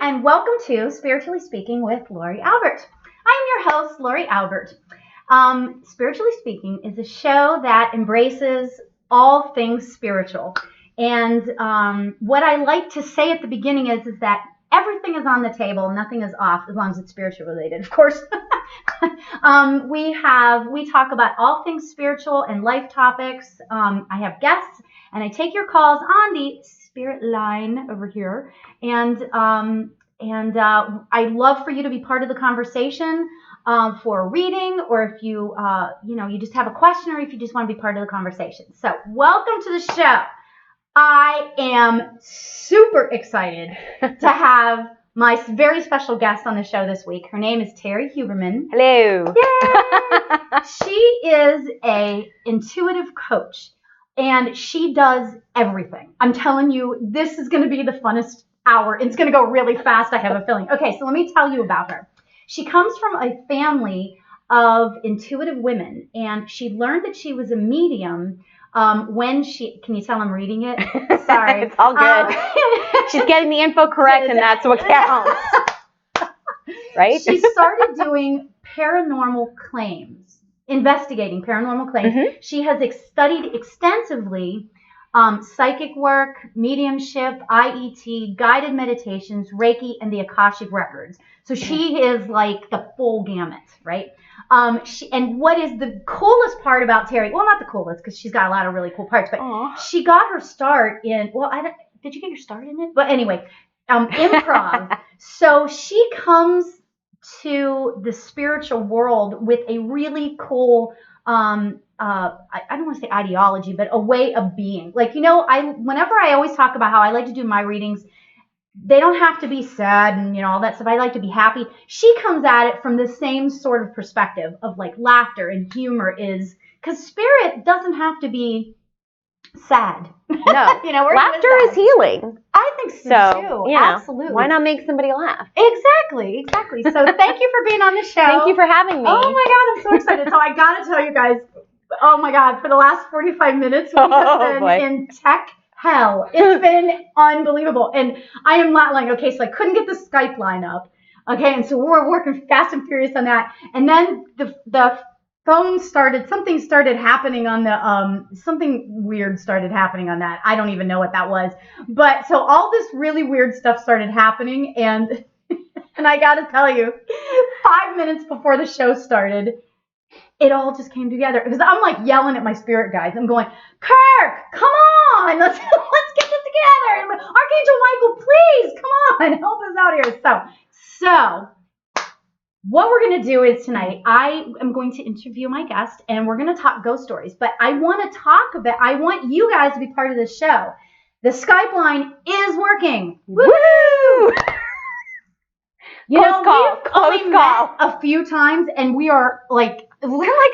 and welcome to Spiritually Speaking with Lauri Albert. I'm your host, Lauri Albert. Spiritually Speaking is a show that embraces all things spiritual. And what I like to say at the beginning is that everything is on the table, nothing is off, as long as it's spiritual related, of course. We talk about all things spiritual and life topics. I have guests, and I take your calls on the spirit line over here. And I'd love for you to be part of the conversation for a reading, or if you you just have a question, or if you just want to be part of the conversation. So welcome to the show. I am super excited to have my very special guest on the show this week. Her name is Terrie Huberman. Hello. Yay! She is a intuitive coach, and she does everything. I'm telling you, this is going to be the funnest hour. It's going to go really fast, I have a feeling. Okay, so let me tell you about her. She comes from a family of intuitive women, and she learned that she was a medium when she, can you tell I'm reading it? Sorry. It's all good. She's getting the info correct, and that's what counts. Right? She started doing paranormal claims, investigating paranormal claims. Mm-hmm. She has studied extensively psychic work, mediumship, IET, guided meditations, Reiki, and the Akashic records. So she is like the full gamut, right? And what is the coolest part about Terrie? Well, not the coolest, because she's got a lot of really cool parts, but she got her start in, did you get your start in it? But anyway, improv. So she comes to the spiritual world with a really cool, I don't want to say ideology, but a way of being. Like, whenever I always talk about how I like to do my readings, they don't have to be sad and, all that stuff. I like to be happy. She comes at it from the same sort of perspective of like laughter and humor is, because spirit doesn't have to be sad. No. Laughter is healing. I think so too. Absolutely. Why not make somebody laugh? Exactly. So thank you for being on the show. Thank you for having me. Oh my God, I'm so excited. So I got to tell you guys, oh my God, for the last 45 minutes, we have been in tech hell. It's been unbelievable. And I am not lying. Okay, so I couldn't get the Skype line up. Okay, and so we're working fast and furious on that. And then the phone something started happening on the, something weird started happening on that. I don't even know what that was. But so all this really weird stuff started happening. And I got to tell you, 5 minutes before the show started, it all just came together. Because I'm like yelling at my spirit guides. I'm going, Kirk, come on, let's get this together. And Archangel Michael, please, come on, help us out here. So what we're going to do is tonight, I am going to interview my guest, and we're going to talk ghost stories. But I want you guys to be part of this show. The Skype line is working. Woo! We've only met a few times, and we're like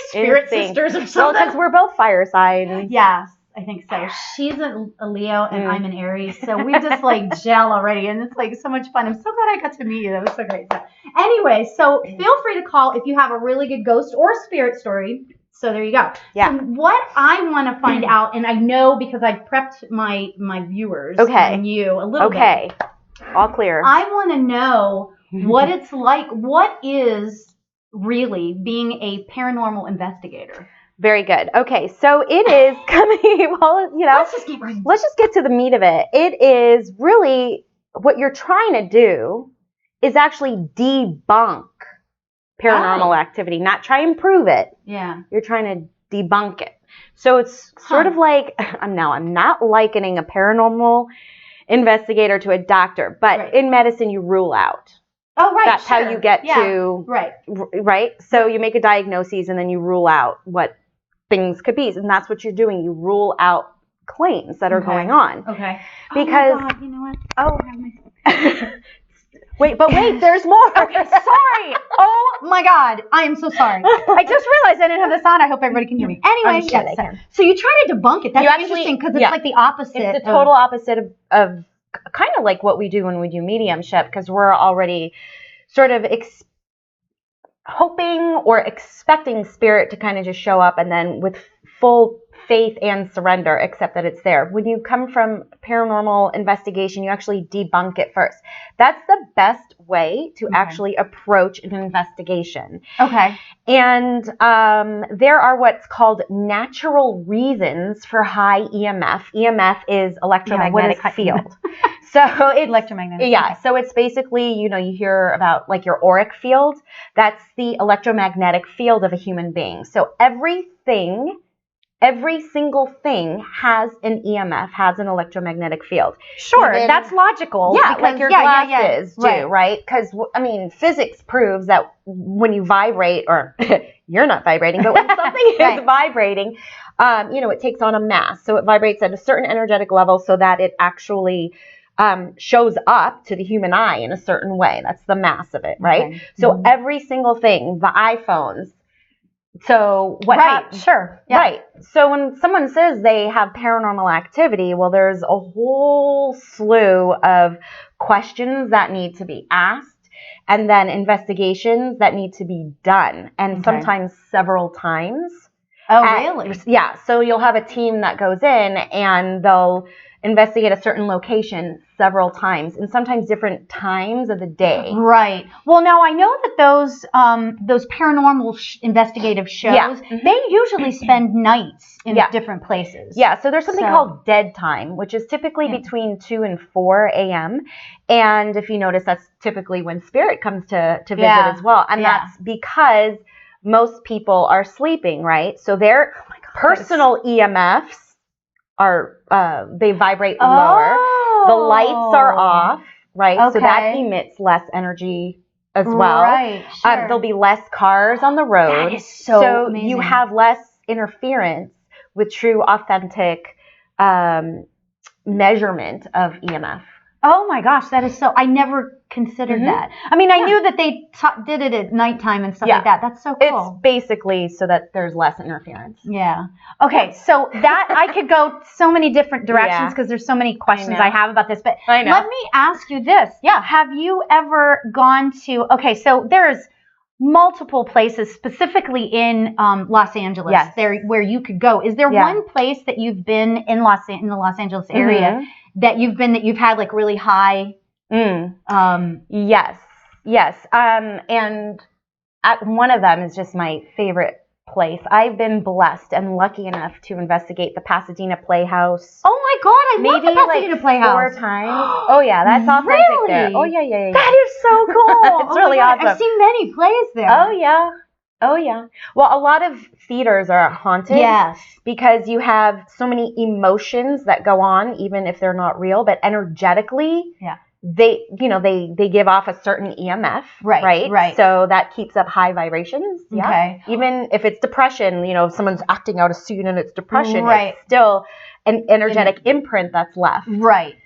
spirit sisters or something. Well, because we're both fire signs. Yes, I think so. She's a Leo, and I'm an Aries, so we just like gel already, and it's like so much fun. I'm so glad I got to meet you. That was so great. So anyway, so feel free to call if you have a really good ghost or spirit story. So there you go. Yeah. So what I want to find out, and I know because I prepped my viewers and you a little bit. Okay. All clear. I want to know what it's like. What is really being a paranormal investigator? Very good. Okay, so it is coming, let's just get to the meat of it. It is really, what you're trying to do is actually debunk paranormal activity, not try and prove it. Yeah. You're trying to debunk it. So it's sort of like, I'm not likening a paranormal investigator to a doctor, but in medicine you rule out. Oh, right. That's how you get to, right? So you make a diagnosis and then you rule out what things could be. And that's what you're doing. You rule out claims that are going on. Okay. Because, oh my God, you know what? Wait, there's more. Okay, sorry. Oh my God, I am so sorry. I just realized I didn't have this on. I hope everybody can hear me. Anyway, so you try to debunk it. That's interesting because it's like the opposite. It's the total opposite of kind of like what we do when we do mediumship, because we're already sort of hoping or expecting spirit to kind of just show up, and then with full faith and surrender, except that it's there. When you come from paranormal investigation, you actually debunk it first. That's the best way to actually approach an investigation. Okay. And there are what's called natural reasons for high EMF. EMF is electromagnetic field. So it's electromagnetic. Yeah. So it's basically, you hear about like your auric field. That's the electromagnetic field of a human being. So every single thing has an EMF, has an electromagnetic field. Sure, that's logical. Yeah, because, like your glasses do, right? Because, physics proves that when you vibrate, or you're not vibrating, but when something is vibrating, it takes on a mass. So it vibrates at a certain energetic level so that it actually shows up to the human eye in a certain way. That's the mass of it, right? Okay. So every single thing, the iPhones, so what happens? Sure. Yeah. Right. So when someone says they have paranormal activity, well, there's a whole slew of questions that need to be asked, and then investigations that need to be done, and sometimes several times. Oh, really? Yeah. So you'll have a team that goes in and they'll investigate a certain location several times, and sometimes different times of the day. Right. Well, now I know that those paranormal investigative shows, they usually spend nights in different places. Yeah. So there's something called dead time, which is typically between 2 and 4 a.m. And if you notice, that's typically when spirit comes to visit as well. And that's because most people are sleeping, right? So their personal EMFs are they vibrate lower. The lights are off, right? Okay. So that emits less energy as well. Right. Sure. There'll be less cars on the road. That is so amazing. You have less interference with true, authentic measurement of EMF. Oh my gosh, that is so. I never considered that. I mean, I knew that they did it at nighttime and stuff like that. That's so cool. It's basically so that there's less interference. Yeah. Okay, so that I could go so many different directions because there's so many questions I have about this. But let me ask you this. Yeah. Have you ever gone to? Okay, so there's multiple places, specifically in Los Angeles, there where you could go. Is there one place that you've been in the Los Angeles area that you've had like really high? Yes. And one of them is just my favorite place. I've been blessed and lucky enough to investigate the Pasadena Playhouse. Oh my God, I love the Pasadena Playhouse. 4 times. Oh yeah, that's authentic there. Oh yeah. That is so cool. It's really awesome. I've seen many plays there. Oh yeah. Well, a lot of theaters are haunted. Yes. Because you have so many emotions that go on, even if they're not real, but energetically. Yeah. They give off a certain EMF, right? So that keeps up high vibrations. Yeah. Okay. Even if it's depression, someone's acting out a scene and it's depression, it's still an energetic imprint that's left. Right.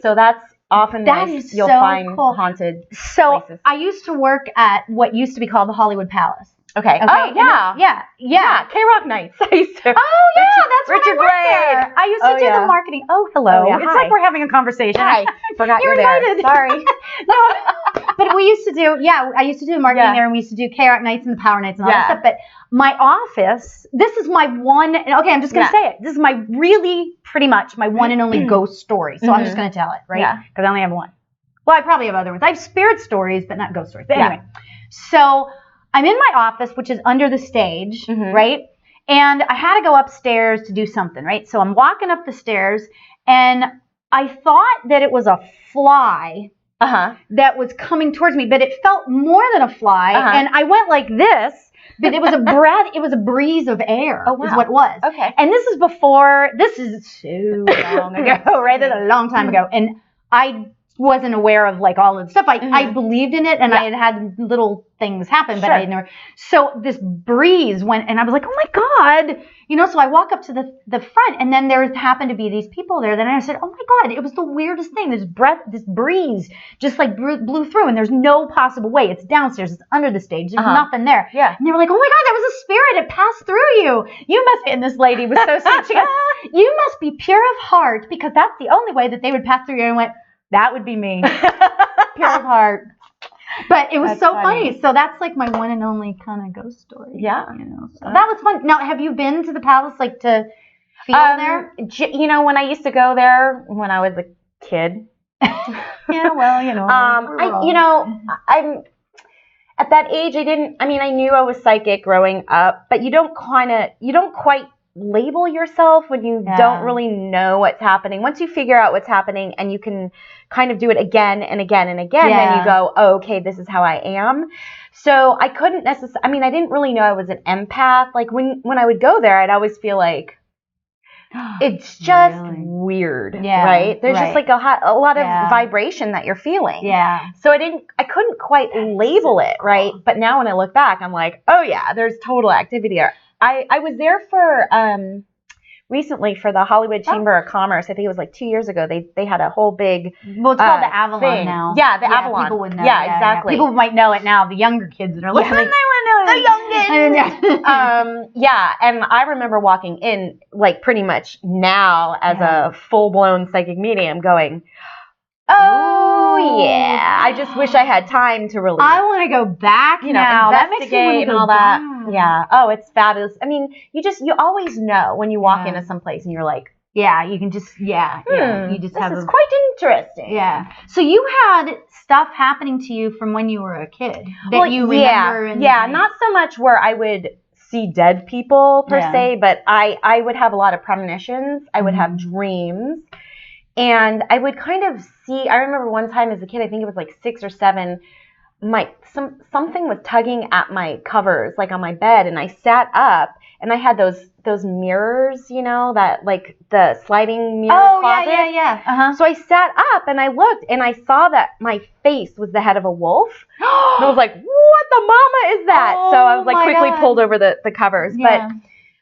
So that's often you'll find haunted places. I used to work at what used to be called the Hollywood Palace. Okay. Oh, yeah. K-Rock Nights. I used to. Oh, yeah. That's Richard when I worked there. I used to do the marketing. Oh, hello. Oh, yeah. It's like we're having a conversation. Hi. Forgot you're invited. There. Sorry. No, but we used to do, I used to do marketing there, and we used to do K-Rock Nights and the Power Nights and all that stuff. But my office, this is my one, okay, I'm just going to say it. This is my pretty much my one and only ghost story. So I'm just going to tell it, right? Yeah. Because I only have one. Well, I probably have other ones. I have spirit stories, but not ghost stories. But anyway. So I'm in my office, which is under the stage, right? And I had to go upstairs to do something, right? So I'm walking up the stairs, and I thought that it was a fly that was coming towards me, but it felt more than a fly, and I went like this, but it was a breath, it was a breeze of air, is what it was. Okay. And this is so long ago, right? That's a long time ago, and I wasn't aware of like all of the stuff. I believed in it, and I had little things happen, but I never. So this breeze went, and I was like, "Oh my God!" So I walk up to the front, and then there happened to be these people there. Then I said, "Oh my God!" It was the weirdest thing. This breeze, just like blew through, and there's no possible way. It's downstairs. It's under the stage. There's nothing there. Yeah. And they were like, "Oh my God, that was a spirit. It passed through you. You must." And this lady was so sweet. She goes, "You must be pure of heart, because that's the only way that they would pass through you." And I went, "That would be me. Pure of heart." But it was so funny. So that's like my one and only kind of ghost story. Yeah. So that was fun. Now, have you been to the palace like to feel there? When I used to go there when I was a kid. Yeah, well, I'm at that age. I knew I was psychic growing up, but you don't quite label yourself when you don't really know what's happening. Once you figure out what's happening and you can kind of do it again and again and again, then you go, oh, okay, this is how I am. So I couldn't necessarily, I didn't really know I was an empath. Like when I would go there, I'd always feel like it's just weird, right? There's just like a lot of vibration that you're feeling. Yeah. So I couldn't quite label it, right? But now when I look back, I'm like, oh yeah, there's total activity there. I was there for recently for the Hollywood Chamber of Commerce. I think it was like 2 years ago. They had a whole big it's called the Avalon thing. now. Yeah, the Avalon. People would know. Yeah, exactly. People might know it now. The younger kids that are listening, they would know it. The youngins. And I remember walking in like pretty much now as a full-blown psychic medium going, oh yeah, I just wish I had time to really. I want to go back now. Investigate and all that. Yeah. Oh, it's fabulous. You always know when you walk into some place and you're like, you can just, you just this is quite interesting. Yeah. So you had stuff happening to you from when you were a kid that you remember. Not so much where I would see dead people per se, but I would have a lot of premonitions. I would have dreams. And I would kind of see, I remember one time as a kid, I think it was like 6 or 7, something was tugging at my covers, like on my bed, and I sat up, and I had those mirrors, that like the sliding mirror closet. Yeah. So I sat up and I looked, and I saw that my face was the head of a wolf. And I was like, what the mama is that? So I was like quickly pulled over the covers. Yeah.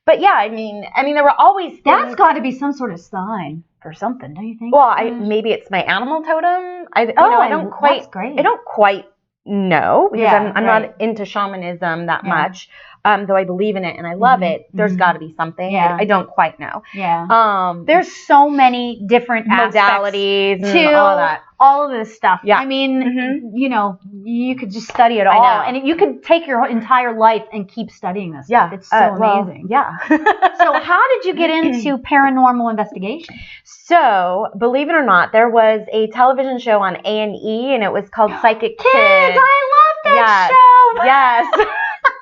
But yeah, there were always things. That's got to be some sort of sign or something, don't you think? Well, maybe it's my animal totem. I don't quite. That's great. I don't quite know because I'm not into shamanism that much. Though I believe in it and I love it. There's got to be something. Yeah. I don't quite know. Yeah. There's so many different modalities to all that. All of this stuff. Yeah. You could just study it all, and you could take your entire life and keep studying this stuff. It's so amazing. So how did you get into paranormal investigation? So, believe it or not, there was a television show on A&E, and it was called Psychic Kids. I love that show. Yes.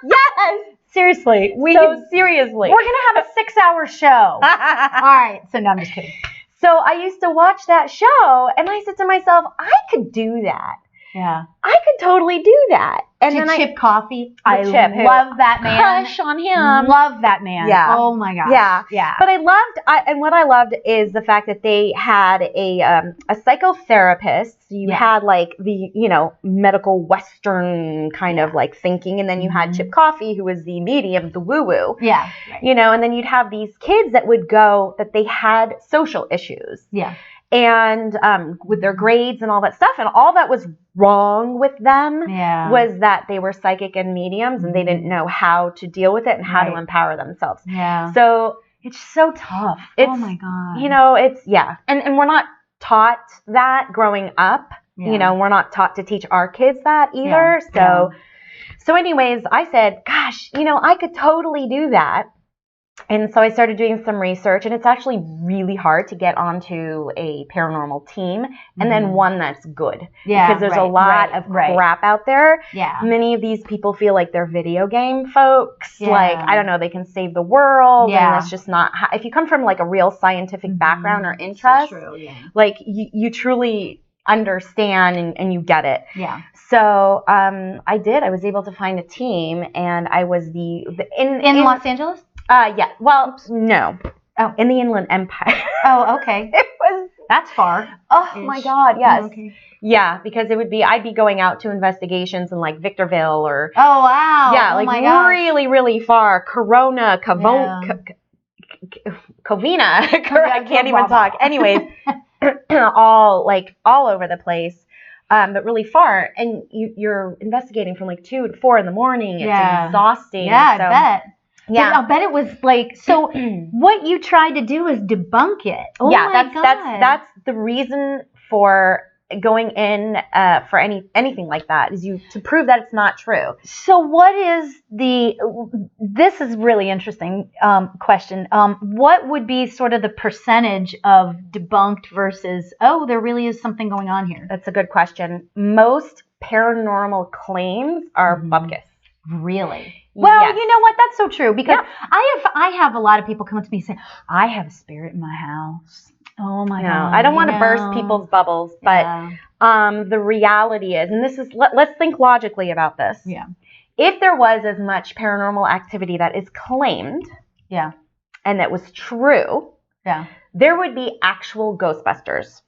Yes. Seriously. Seriously. We're going to have a 6-hour show. All right. So, no, I'm just kidding. So I used to watch that show, and I said to myself, I could do that. Yeah. I could totally do that. And then Chip Coffee. I love that man. Crush on him. Love that man. Yeah. Oh my gosh. Yeah. But what I loved is the fact that they had a psychotherapist. You had like the, medical Western kind of like thinking. And then you had Chip Coffee, who was the medium, the woo-woo. Yeah. Right. And then you'd have these kids that would go, that they had social issues. Yeah. And with their grades and all that stuff. And all that was wrong with them was that they were psychic and mediums and they didn't know how to deal with it and how to empower themselves. Yeah. So it's so tough. Oh my God. It's, And we're not taught that growing up. Yeah. We're not taught to teach our kids that either. Yeah. So anyways, I said, gosh, I could totally do that. And so I started doing some research, and it's actually really hard to get onto a paranormal team and then one that's good. Yeah, because there's a lot of crap out there. Yeah. Many of these people feel like they're video game folks. Yeah. Like, I don't know, they can save the world. Yeah. And that's just not, if you come from like a real scientific background or interest, so true, like you truly understand and you get it. Yeah. So I did. I was able to find a team, and I was in Los Angeles? Yeah. Well, no. Oh, in the Inland Empire. Oh, okay. That's far. Oh my God, yes. Oh, okay. Yeah, because I'd be going out to investigations in like Victorville or. Oh wow. Yeah, like really, really far. Corona, Covina. I can't even talk. Anyways, all over the place. But really far, and you're investigating from like 2 to 4 in the morning. It's exhausting. Yeah, I bet. Yeah, I'll bet it was like, so what you tried to do is debunk it. Oh yeah, my God. that's the reason for going in for anything like that is to prove that it's not true. So what is this is really interesting question. What would be sort of the percentage of debunked versus, oh, there really is something going on here? That's a good question. Most paranormal claims are bupkis. Really? Well, yes. You know what? That's so true because I have a lot of people come up to me and say, I have a spirit in my house. Oh my God. I don't want to burst people's bubbles, but the reality is, and this is, let's think logically about this. Yeah. If there was as much paranormal activity that is claimed, and that was true, there would be actual Ghostbusters.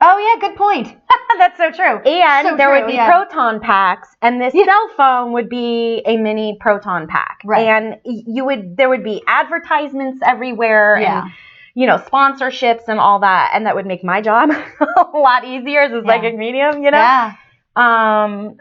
Oh yeah, good point. That's so true. And there would be proton packs, and this cell phone would be a mini proton pack. Right. And there would be advertisements everywhere, and sponsorships and all that, and that would make my job a lot easier as a psychic medium. Yeah.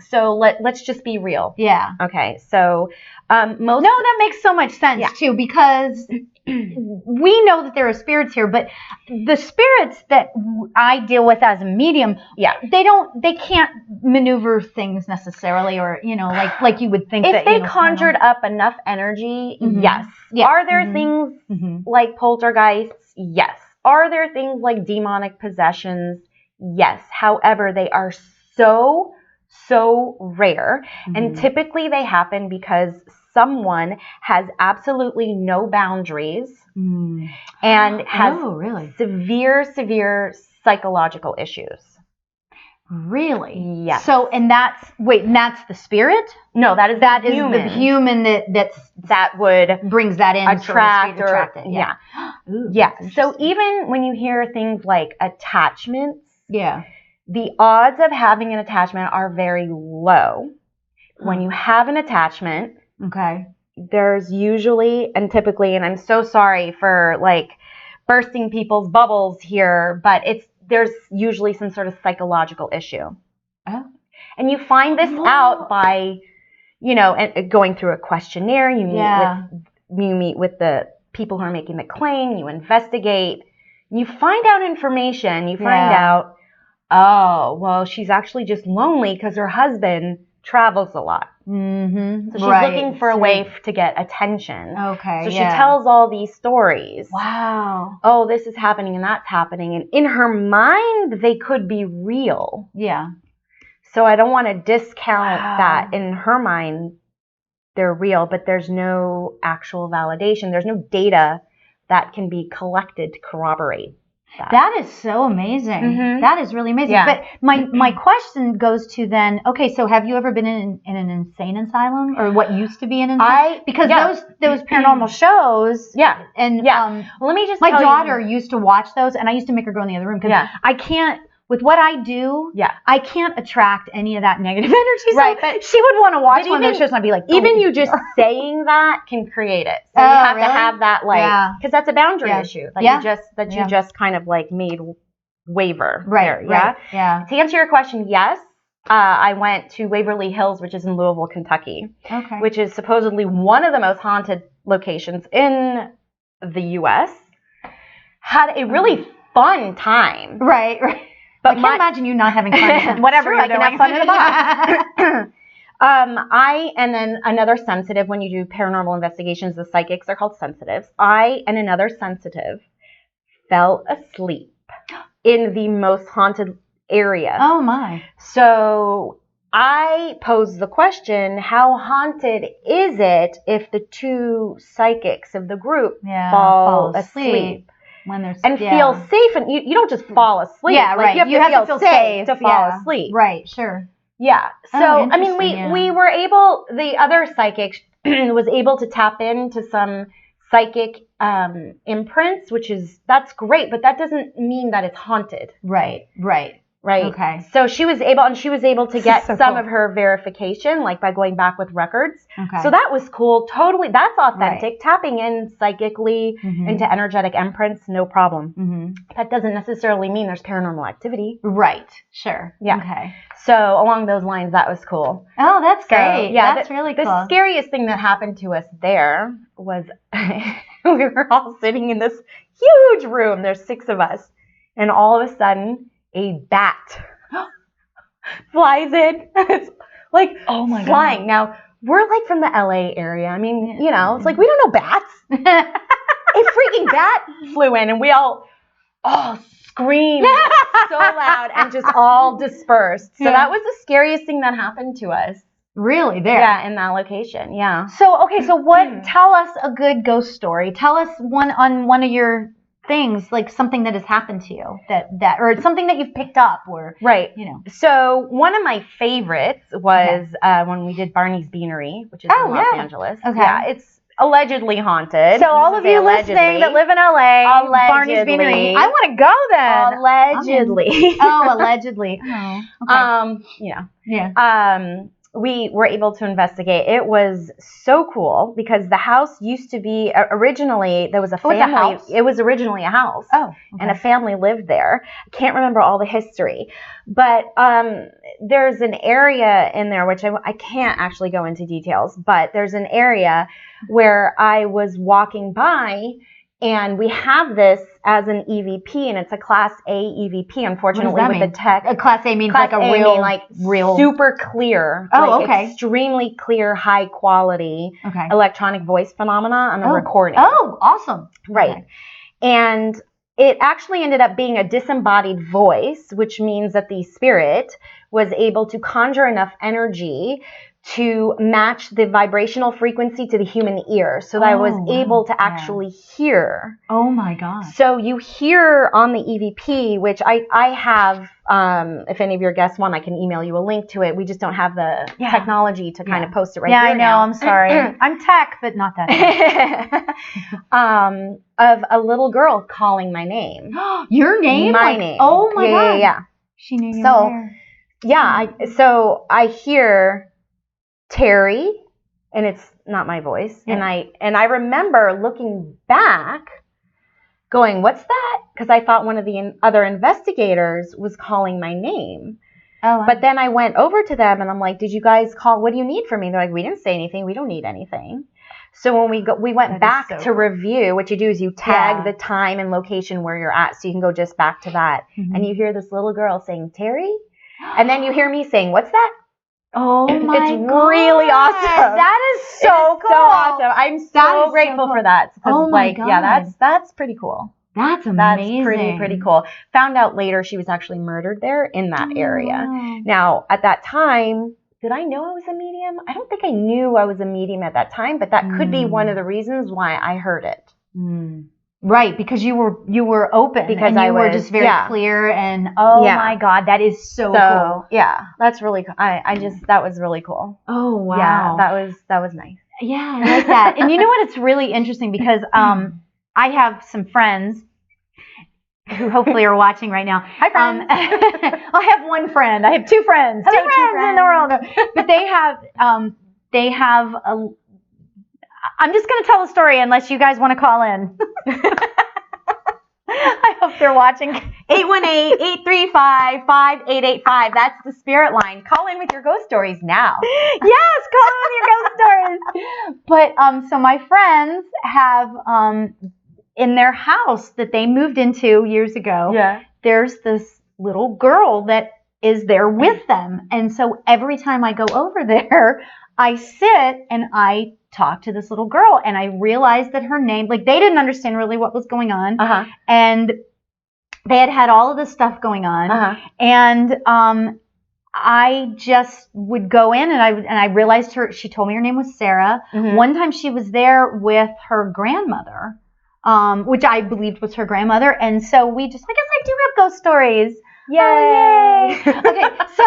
So let's just be real. Yeah. Okay. So that makes so much sense too, because we know that there are spirits here, but the spirits that I deal with as a medium, they can't maneuver things necessarily, or like you would think. If they conjured up enough energy, yes. Are there things like poltergeists? Yes. Are there things like demonic possessions? Yes. However, they are so rare, and typically they happen because someone has absolutely no boundaries and has severe psychological issues. Really? Yes. So, and that's the spirit? No, that is the human that would brings that in, attract it. Yeah. Ooh, so even when you hear things like attachments, the odds of having an attachment are very low. When you have an attachment, there's usually and typically, and I'm so sorry for bursting people's bubbles here, but there's usually some sort of psychological issue. Oh. And you find this out by, going through a questionnaire. You meet with the people who are making the claim. You investigate. You find out information. You find out, oh, well, she's actually just lonely because her husband travels a lot. So she's looking for a way to get attention. Okay. So she tells all these stories. Wow. Oh, this is happening and that's happening. And in her mind, they could be real. Yeah. So I don't want to discount that. In her mind, they're real, but there's no actual validation. There's no data that can be collected to corroborate that is so amazing. That is really amazing. But my question goes to then, okay, so have you ever been in an insane asylum, or what used to be an insane? Because those paranormal shows. And well, let me just my daughter used to watch those, and I used to make her go in the other room because I can't. With what I do, I can't attract any of that negative energy. So but she would want to watch one of those shows, and I'd be like, even you just saying that can create it. So you have to have that, because that's a boundary issue that you just kind of made waver. Right. To answer your question, yes. I went to Waverly Hills, which is in Louisville, Kentucky, which is supposedly one of the most haunted locations in the U.S. Had a really fun time. Right. But I can't imagine you not having fun. Whatever, I can have fun in the box. And then another sensitive, when you do paranormal investigations, the psychics are called sensitives. I and another sensitive fell asleep in the most haunted area. Oh my. So I posed the question, how haunted is it if the two psychics of the group fall asleep? When there's feel safe, and you don't just fall asleep. You have to feel safe to fall asleep. Right, sure. Yeah. So I mean, we were able. The other psychic was able to tap into some psychic imprints, that's great, but that doesn't mean that it's haunted. Right. Okay. So she was able to get some of her verification, by going back with records. Okay. So that was cool. Totally. That's authentic. Right. Tapping in psychically into energetic imprints, no problem. That doesn't necessarily mean there's paranormal activity. Right. Sure. Yeah. Okay. So along those lines, that was cool. Oh, that's great. Yeah, that's really cool. The scariest thing that happened to us there was we were all sitting in this huge room. There's 6 of us. And all of a sudden, a bat flies in. It's like flying. God. Now, we're like from the LA area. I mean, you know, it's like we don't know bats. A freaking bat flew in and we all screamed so loud and just all dispersed. So that was the scariest thing that happened to us. Really? There? Yeah, in that location. Yeah. So, okay, so tell us a good ghost story. Tell us one of your things, like something that has happened to you that or something that you've picked up or, right. You know. So one of my favorites was when we did Barney's Beanery, which is in Los Angeles. Okay. Yeah, it's allegedly haunted. So all of you listening that live in LA, Barney's Beanery, I want to go then. Allegedly. Allegedly. Oh, okay. Yeah. We were able to investigate. It was so cool because the house used to be originally, there was a family. It was originally a house. Oh, okay. And a family lived there. I can't remember all the history, but there's an area in there, which I can't actually go into details, but there's an area where I was walking by. And we have this as an EVP, and it's a Class A EVP. Unfortunately, with the tech, a Class A means like a real, super clear, extremely clear, high quality electronic voice phenomena on a recording. Oh, awesome! Right, okay. And it actually ended up being a disembodied voice, which means that the spirit was able to conjure enough energy to match the vibrational frequency to the human ear so that I was able to actually hear. Oh my God. So you hear on the EVP, which I have, if any of your guests want, I can email you a link to it. We just don't have the technology to kind of post it right here. Yeah, I know. Now. I'm sorry. I'm tech, but not that tech. Of a little girl calling my name. Your name? My name. Oh my God. Yeah. She knew you were there. Yeah, I hear Terrie, and it's not my voice. Yeah. And I remember looking back going, what's that? Because I thought one of the other investigators was calling my name. Oh, but then I went over to them and I'm like, did you guys call? What do you need from me? They're like, we didn't say anything. We don't need anything. So when we went back to review, what you do is you tag the time and location where you're at. So you can go just back to that. Mm-hmm. And you hear this little girl saying, Terrie? And then you hear me saying, what's that? Oh my God. It's really awesome. That is so cool. So awesome. I'm so grateful for that. Oh my God. Yeah, that's pretty cool. That's amazing. That's pretty cool. Found out later she was actually murdered there in that area. Now, at that time, did I know I was a medium? I don't think I knew I was a medium at that time, but that could be one of the reasons why I heard it. Right, because you were open, because and you were just very clear, and my God, that is so cool. Yeah, that's really cool. That was really cool. Oh wow. Yeah, that was nice. Yeah, I like that. And you know what? It's really interesting because I have some friends who hopefully are watching right now. Hi, friends. I have one friend. I have two friends. Hello, two friends in the world. But they have a. I'm just going to tell a story unless you guys want to call in. I hope they're watching. 818-835-5885. That's the spirit line. Call in with your ghost stories now. Yes, call in with your ghost stories. But so my friends have in their house that they moved into years ago. Yeah. There's this little girl that is there with them, and so every time I go over there, I sit and I talk to this little girl, and I realized that her name, like they didn't understand really what was going on, and they had all of this stuff going on, and I just would go in, and I realized she told me her name was Sarah. Mm-hmm. One time she was there with her grandmother, which I believed was her grandmother, and so I guess I do have ghost stories. Yay! Oh, yay! Okay, so,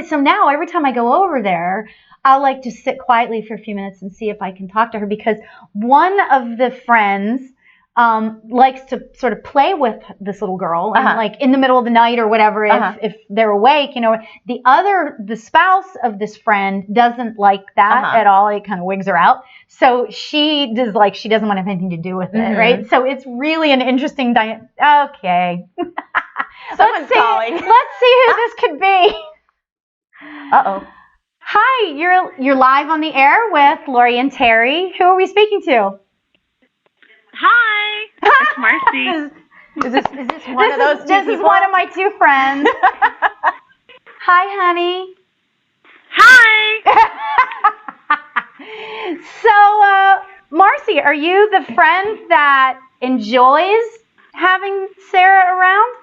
so now every time I go over there, I'll like to sit quietly for a few minutes and see if I can talk to her, because one of the friends likes to sort of play with this little girl, and like in the middle of the night or whatever, if they're awake, the spouse of this friend doesn't like that at all. It kind of wigs her out. So she doesn't want to have anything to do with it, right? So it's really an interesting okay. Someone's calling. Let's see who this could be. Uh-oh. Hi, you're live on the air with Lauri and Terrie. Who are we speaking to? Hi, it's Marcy. Is this one of those two This is people? one of my two friends. Hi, honey. Hi. So, Marcy, are you the friend that enjoys having Sarah around?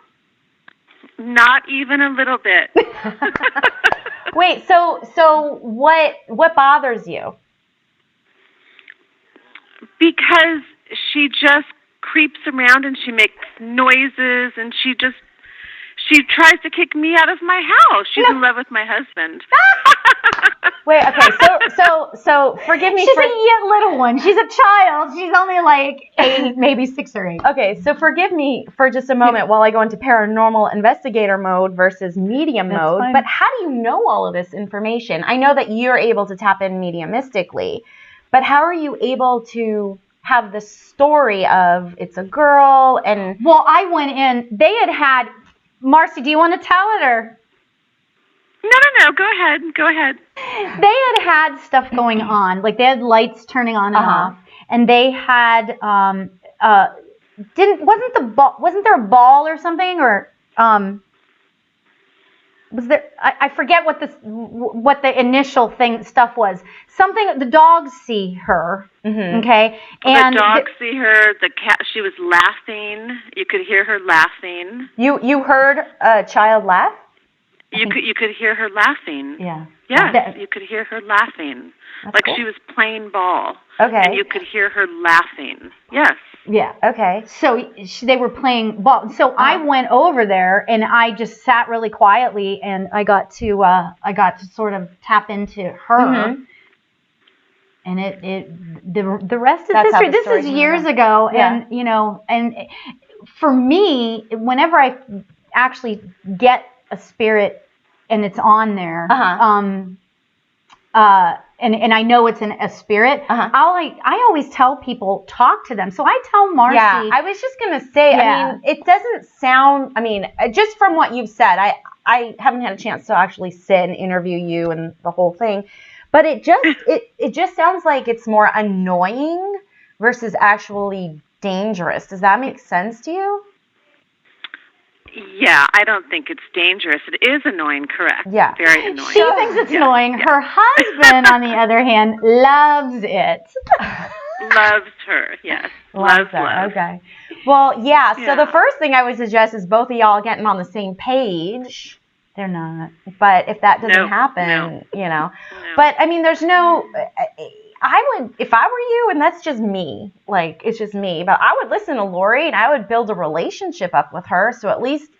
Not even a little bit. Wait, so what bothers you? Because she just creeps around and she makes noises and she tries to kick me out of my house. She's in love with my husband. Wait, okay, so forgive me She's for... a yet little one. She's a child. She's only like 8, maybe 6 or 8. Okay, so forgive me for just a moment while I go into paranormal investigator mode versus medium mode, fine. but how do you know all of this information? I know that you're able to tap in mediumistically, but how are you able to have the story of it's a girl and... Well, I went in. They had Marcy, do you want to tell it or? No. Go ahead. They had stuff going on. Like they had lights turning on and off, and they had wasn't there a ball or something or was there? I forget what the initial stuff was. Something the dogs see her. Mm-hmm. Okay, and the dogs see her. The cat. She was laughing. You could hear her laughing. You heard a child laugh? You could hear her laughing. Yeah. Yes, you could hear her laughing. That's like cool. She was playing ball. Okay. And you could hear her laughing. Yes. Yeah. Okay. So they were playing ball. So I went over there and I just sat really quietly and I got to sort of tap into her. Mm-hmm. And the rest is history. This is years ago, yeah. and for me, whenever I actually get a spirit and it's on there, and I know it's a spirit, I always tell people talk to them. So I tell Marcy. Yeah, I was just gonna say. Yeah. I mean, it doesn't sound. I mean, just from what you've said, I haven't had a chance to actually sit and interview you and the whole thing. But it just sounds like it's more annoying versus actually dangerous. Does that make sense to you? Yeah, I don't think it's dangerous. It is annoying, correct? Yeah. Very annoying. She thinks it's annoying. Yeah. Her husband, on the other hand, loves it. Loves her, yes. Loves her. Okay. Well, yeah, so the first thing I would suggest is both of y'all getting on the same page. They're not. But if that doesn't happen, No. But I mean, there's no, I would, if I were you, and that's just me, like, it's just me, but I would listen to Lauri and I would build a relationship up with her. So at least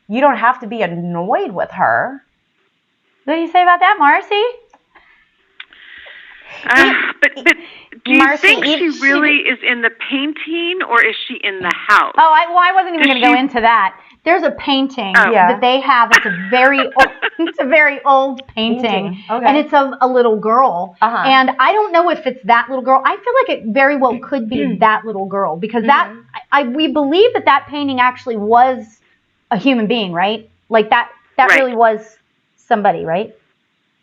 you don't have to be annoyed with her. What do you say about that, Marcy? But do you Marcy, think she really is in the painting or is she in the house? Oh, I wasn't even going to go into that. There's a painting that they have. It's a very old painting. Okay. And it's a little girl. And I don't know if it's that little girl. I feel like it very well could be that little girl because we believe that painting actually was a human being, right? Like that really was somebody, right?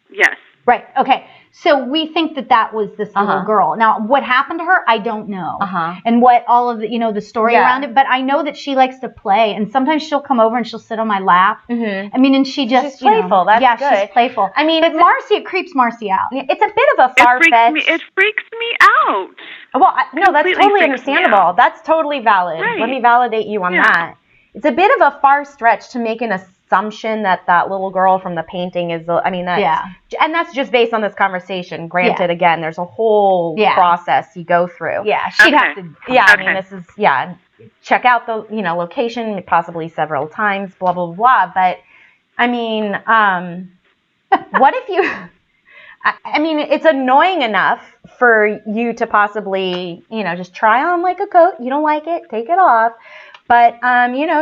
Yes. Right. Okay. So we think that was this little girl. Now, what happened to her, I don't know. And what all of the story around it. But I know that she likes to play. And sometimes she'll come over and she'll sit on my lap. I mean, and she's playful. That's good. She's playful. I mean, but it creeps Marcy out. It's a bit of a far-fetched. It freaks me out. Well, no, that's totally understandable. That's totally valid. Right. Let me validate you on that. It's a bit of a far stretch to make an assumption that little girl from the painting is, and that's just based on this conversation. Granted, again, there's a whole process you go through. Yeah, she'd have to. Yeah, I mean, this is, check out the, location possibly several times, blah, blah, blah. But, I mean, what if you, I mean, it's annoying enough for you to possibly, just try on like a coat. You don't like it, take it off. But,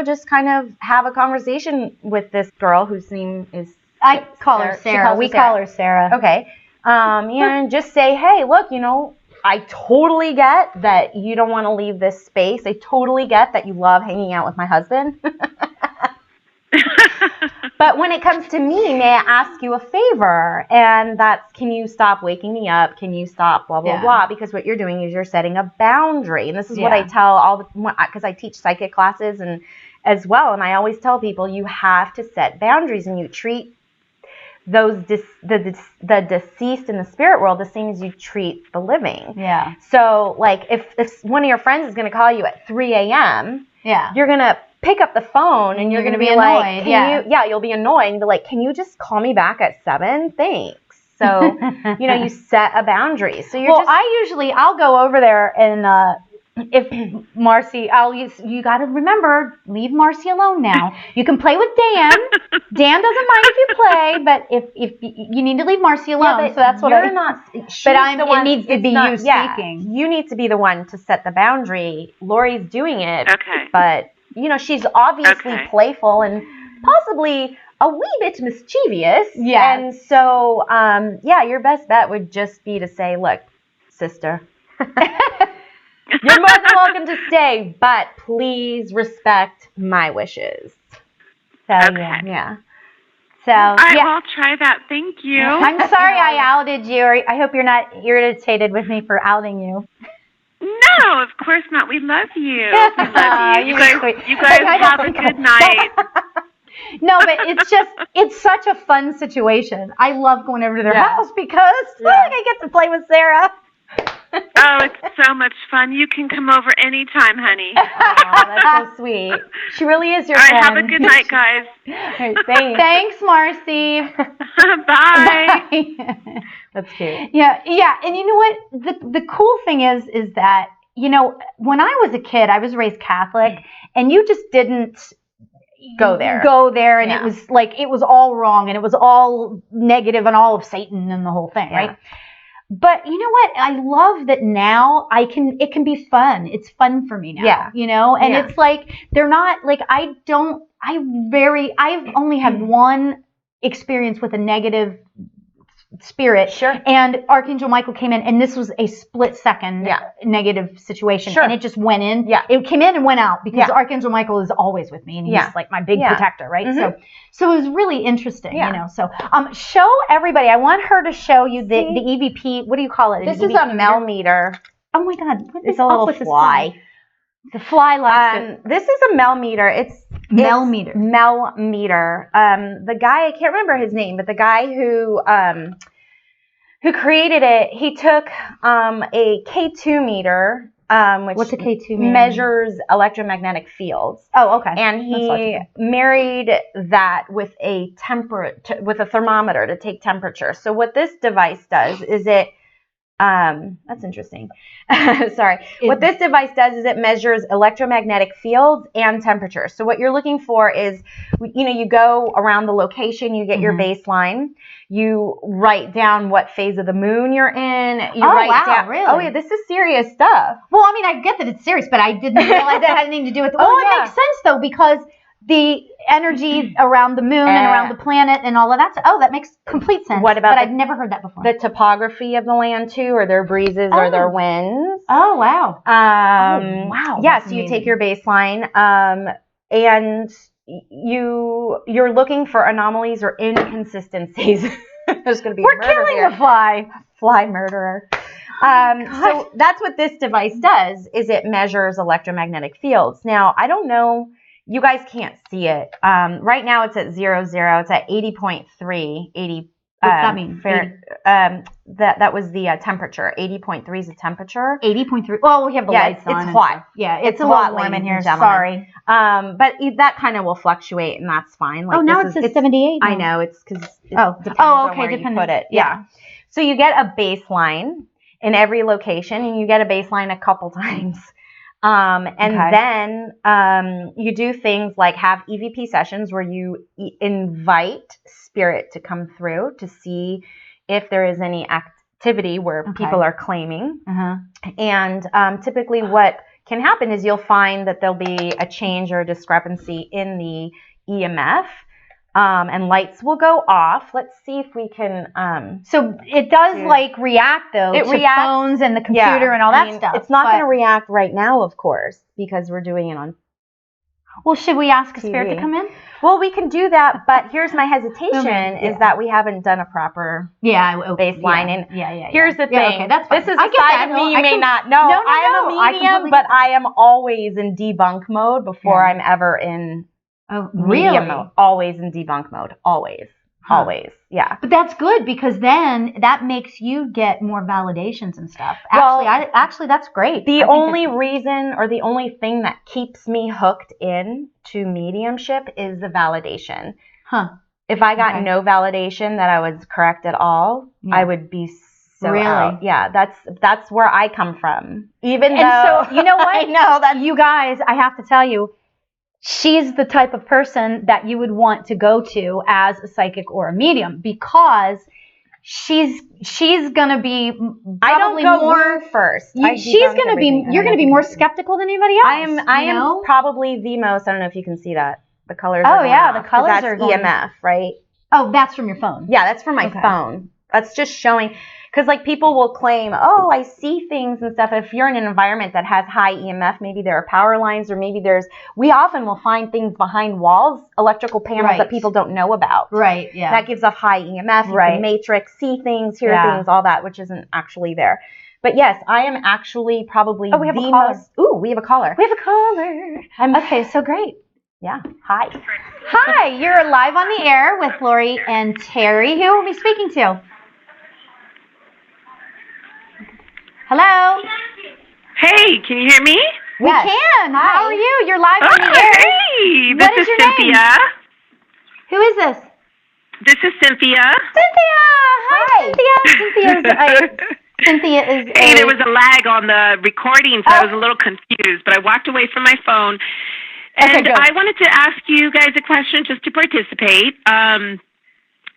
just kind of have a conversation with this girl whose name is... I call her Sarah. We call her Sarah. Okay. And just say, hey, look, I totally get that you don't want to leave this space. I totally get that you love hanging out with my husband. But when it comes to me, may I ask you a favor? And that's, can you stop waking me up? Can you stop blah, blah, blah? Because what you're doing is you're setting a boundary. And this is what I tell all the, because I teach psychic classes and as well. And I always tell people you have to set boundaries and you treat those the deceased in the spirit world the same as you treat the living. Yeah. So like if one of your friends is going to call you at 3 a.m., you're going to pick up the phone and you're going to be annoyed. Like, you'll be annoyed and be like, can you just call me back at 7? Thanks. So, you set a boundary. So I'll go over there and, if Marcy, you got to remember, leave Marcy alone now. You can play with Dan. Dan doesn't mind if you play, but if you need to leave Marcy alone. So that's what it needs to be you speaking. You need to be the one to set the boundary. Lori's doing it. Okay. But, she's obviously playful and possibly a wee bit mischievous. Yeah. And so, your best bet would just be to say, look, sister. You're more than welcome to stay, but please respect my wishes. So, yeah. So, I'll try that. Thank you. I'm sorry I outed you, or I hope you're not irritated with me for outing you. No, of course not. We love you. We love you. You guys have a good night. No, but it's such a fun situation. I love going over to their house because I get to play with Sarah. Oh, it's so much fun. You can come over anytime, honey. Oh, that's so sweet. She really is your friend. All right, have a good night, guys. Right, thanks. Thanks, Marcy. Bye. Bye. That's cute. Yeah. And you know what? The cool thing is that, when I was a kid, I was raised Catholic, and you just didn't go there. And it was like, it was all wrong, and it was all negative and all of Satan and the whole thing, right? But you know what? I love that now it can be fun. It's fun for me now, and it's like, they're not like, I've only had one experience with a negative spirit. Sure. And Archangel Michael came in, and this was a split second negative situation. Sure. And it just went in. Yeah. It came in and went out because Archangel Michael is always with me, and he's like my big protector, right? Mm-hmm. So it was really interesting, So show everybody. I want her to show you the EVP. What do you call it? This is a Mel meter. Oh my God! It's a little fly. The fly likes it. This is a Mel meter. It's Mel meter. Mel meter. The guy, I can't remember his name, but the guy who created it, he took a K2 meter, which what's a K2 meter? Measures electromagnetic fields. Oh, okay. And he married that with a thermometer to take temperature. So what this device does is that's interesting. Sorry. What this device does is it measures electromagnetic fields and temperature. So what you're looking for is, you go around the location, you get your baseline, you write down what phase of the moon you're in. Really? Oh, yeah, this is serious stuff. Well, I mean, I get that it's serious, but I didn't realize that had anything to do with it. It makes sense, though, because the energy around the moon and around the planet and all of that. That makes complete sense. What about? But I've never heard that before. The topography of the land too, or their breezes or their winds. Oh wow. Wow. Yeah. So you take your baseline, and you're looking for anomalies or inconsistencies. There's going to be. We're killing the fly murderer. So that's what this device does. Is it measures electromagnetic fields. Now I don't know. You guys can't see it. Right now it's at 00. It's at 80.3. 80. What's that mean? That was the temperature. 80.3 is the temperature. 80.3. Oh, we have the lights on. It's hot. Yeah, it's a little warm in here. Sorry. But that kind of will fluctuate, and that's fine. Like, now it says 78. I know. It's because depends on where you put it. Yeah. So you get a baseline in every location, and you get a baseline a couple times. Then you do things like have EVP sessions where you invite spirit to come through to see if there is any activity where people are claiming. And typically what can happen is you'll find that there'll be a change or a discrepancy in the EMF. And lights will go off. Let's see if we can. So it does react though to phones and the computer and all that stuff. It's not going to react right now, of course, because we're doing it on. Well, should we ask a spirit to come in? Well, we can do that, but here's my hesitation is that we haven't done a proper baseline. Here's the thing. Okay, that's fine. This is a side of me you may not know. I am a medium, but I am always in debunk mode before I'm ever in medium mode. Always in debunk mode. Always. Always, yeah. But that's good because then that makes you get more validations and stuff. Actually, that's great. The only reason or the only thing that keeps me hooked in to mediumship is the validation. If I got no validation that I was correct at all, I would be so out. Yeah, that's where I come from. Even though, so, you know what? I know that you guys, I have to tell you, she's the type of person that you would want to go to as a psychic or a medium because she's gonna be probably more first. You're gonna be more skeptical than anybody else. I am probably the most. I don't know if you can see that. The colors. The colors are going. EMF, right? Oh, that's from your phone. Yeah, that's from my phone. That's just showing. Because, like, people will claim, oh, I see things and stuff. If you're in an environment that has high EMF, maybe there are power lines or maybe we often will find things behind walls, electrical panels that people don't know about. Right, yeah. That gives off high EMF. You can matrix, see things, hear things, all that, which isn't actually there. But, yes, I am actually probably we have a caller. Ooh, we have a caller. We have a caller. Okay, so great. Yeah. Hi. Hi, you're live on the air with Lauri and Terrie. Who are we speaking to? Hello? Hey, can you hear me? We can. Hi. How are you? You're live on the air. Hey, this is Cynthia. Name? Who is this? This is Cynthia. Cynthia! Hi, Cynthia. Cynthia is Hey, there was a lag on the recording, so I was a little confused, but I walked away from my phone. And I wanted to ask you guys a question just to participate.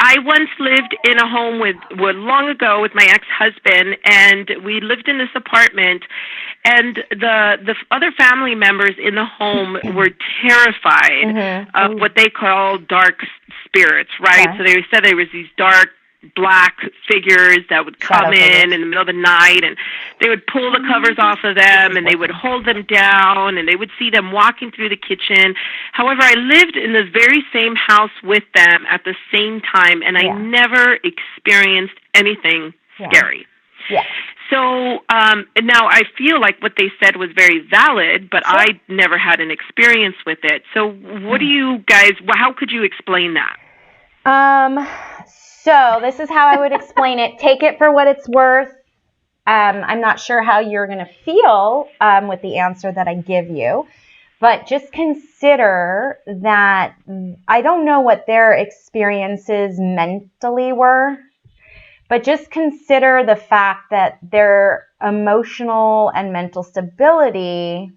I once lived in a home long ago with my ex-husband, and we lived in this apartment, and the other family members in the home were terrified of what they call dark spirits, right? So they said there was these dark black figures that would come in the middle of the night, and they would pull the covers off of them, and they would hold them down, and they would see them walking through the kitchen. However, I lived in the very same house with them at the same time, and I never experienced anything scary. Yeah. So now I feel like what they said was very valid, but I never had an experience with it. So what do you guys, how could you explain that? So this is how I would explain it. Take it for what it's worth. I'm not sure how you're going to feel with the answer that I give you, but just consider that I don't know what their experiences mentally were, but just consider the fact that their emotional and mental stability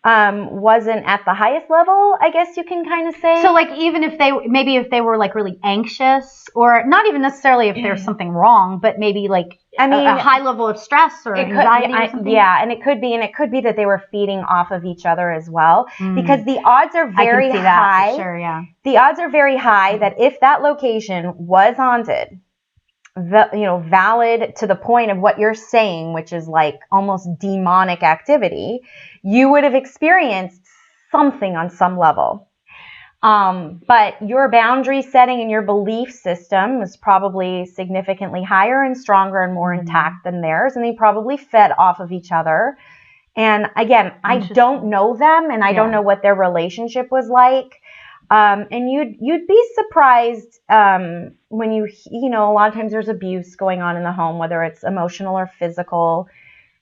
wasn't at the highest level, I guess you can kind of say. So, like, even if they were like really anxious, or not even necessarily if there's something wrong, but maybe like a high level of stress or anxiety or something. Yeah, and it could be that they were feeding off of each other as well, because the odds are very high. That for sure, yeah. The odds are very high that if that location was haunted, valid to the point of what you're saying, which is like almost demonic activity, you would have experienced something on some level. But your boundary setting and your belief system was probably significantly higher and stronger and more intact than theirs, and they probably fed off of each other. And again, I don't know them, and I don't know what their relationship was like. And you'd be surprised when you know, a lot of times there's abuse going on in the home, whether it's emotional or physical.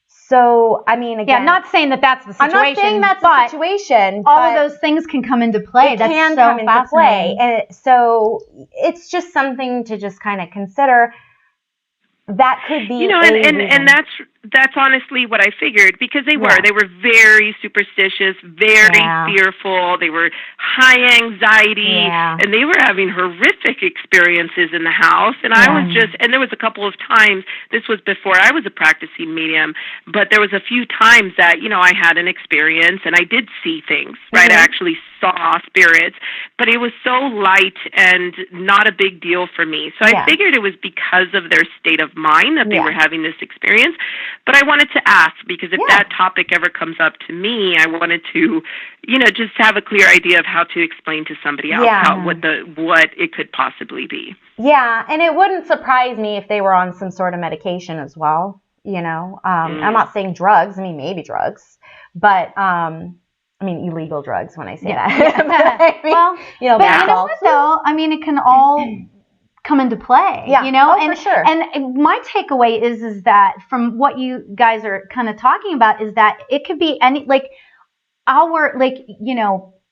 So, I mean, again, not saying that that's the situation. I'm not saying that's the situation. All of those things can come into play. They can come into play. And so it's just something to just kind of consider. That could be, and that's honestly what I figured, because they were very superstitious, very fearful. They were high anxiety, and they were having horrific experiences in the house. And I was and there was a couple of times, this was before I was a practicing medium, but there was a few times that, I had an experience and I did see things, right? I actually saw spirits, but it was so light and not a big deal for me. So I figured it was because of their state of mind that they were having this experience. But I wanted to ask, because if that topic ever comes up to me, I wanted to, just have a clear idea of how to explain to somebody else what it could possibly be. Yeah, and it wouldn't surprise me if they were on some sort of medication as well. I'm not saying drugs. I mean, maybe drugs, but illegal drugs when I say that. Well, but you know what though? I mean, it can all come into play, for sure. And my takeaway is that from what you guys are kind of talking about is that it could be any,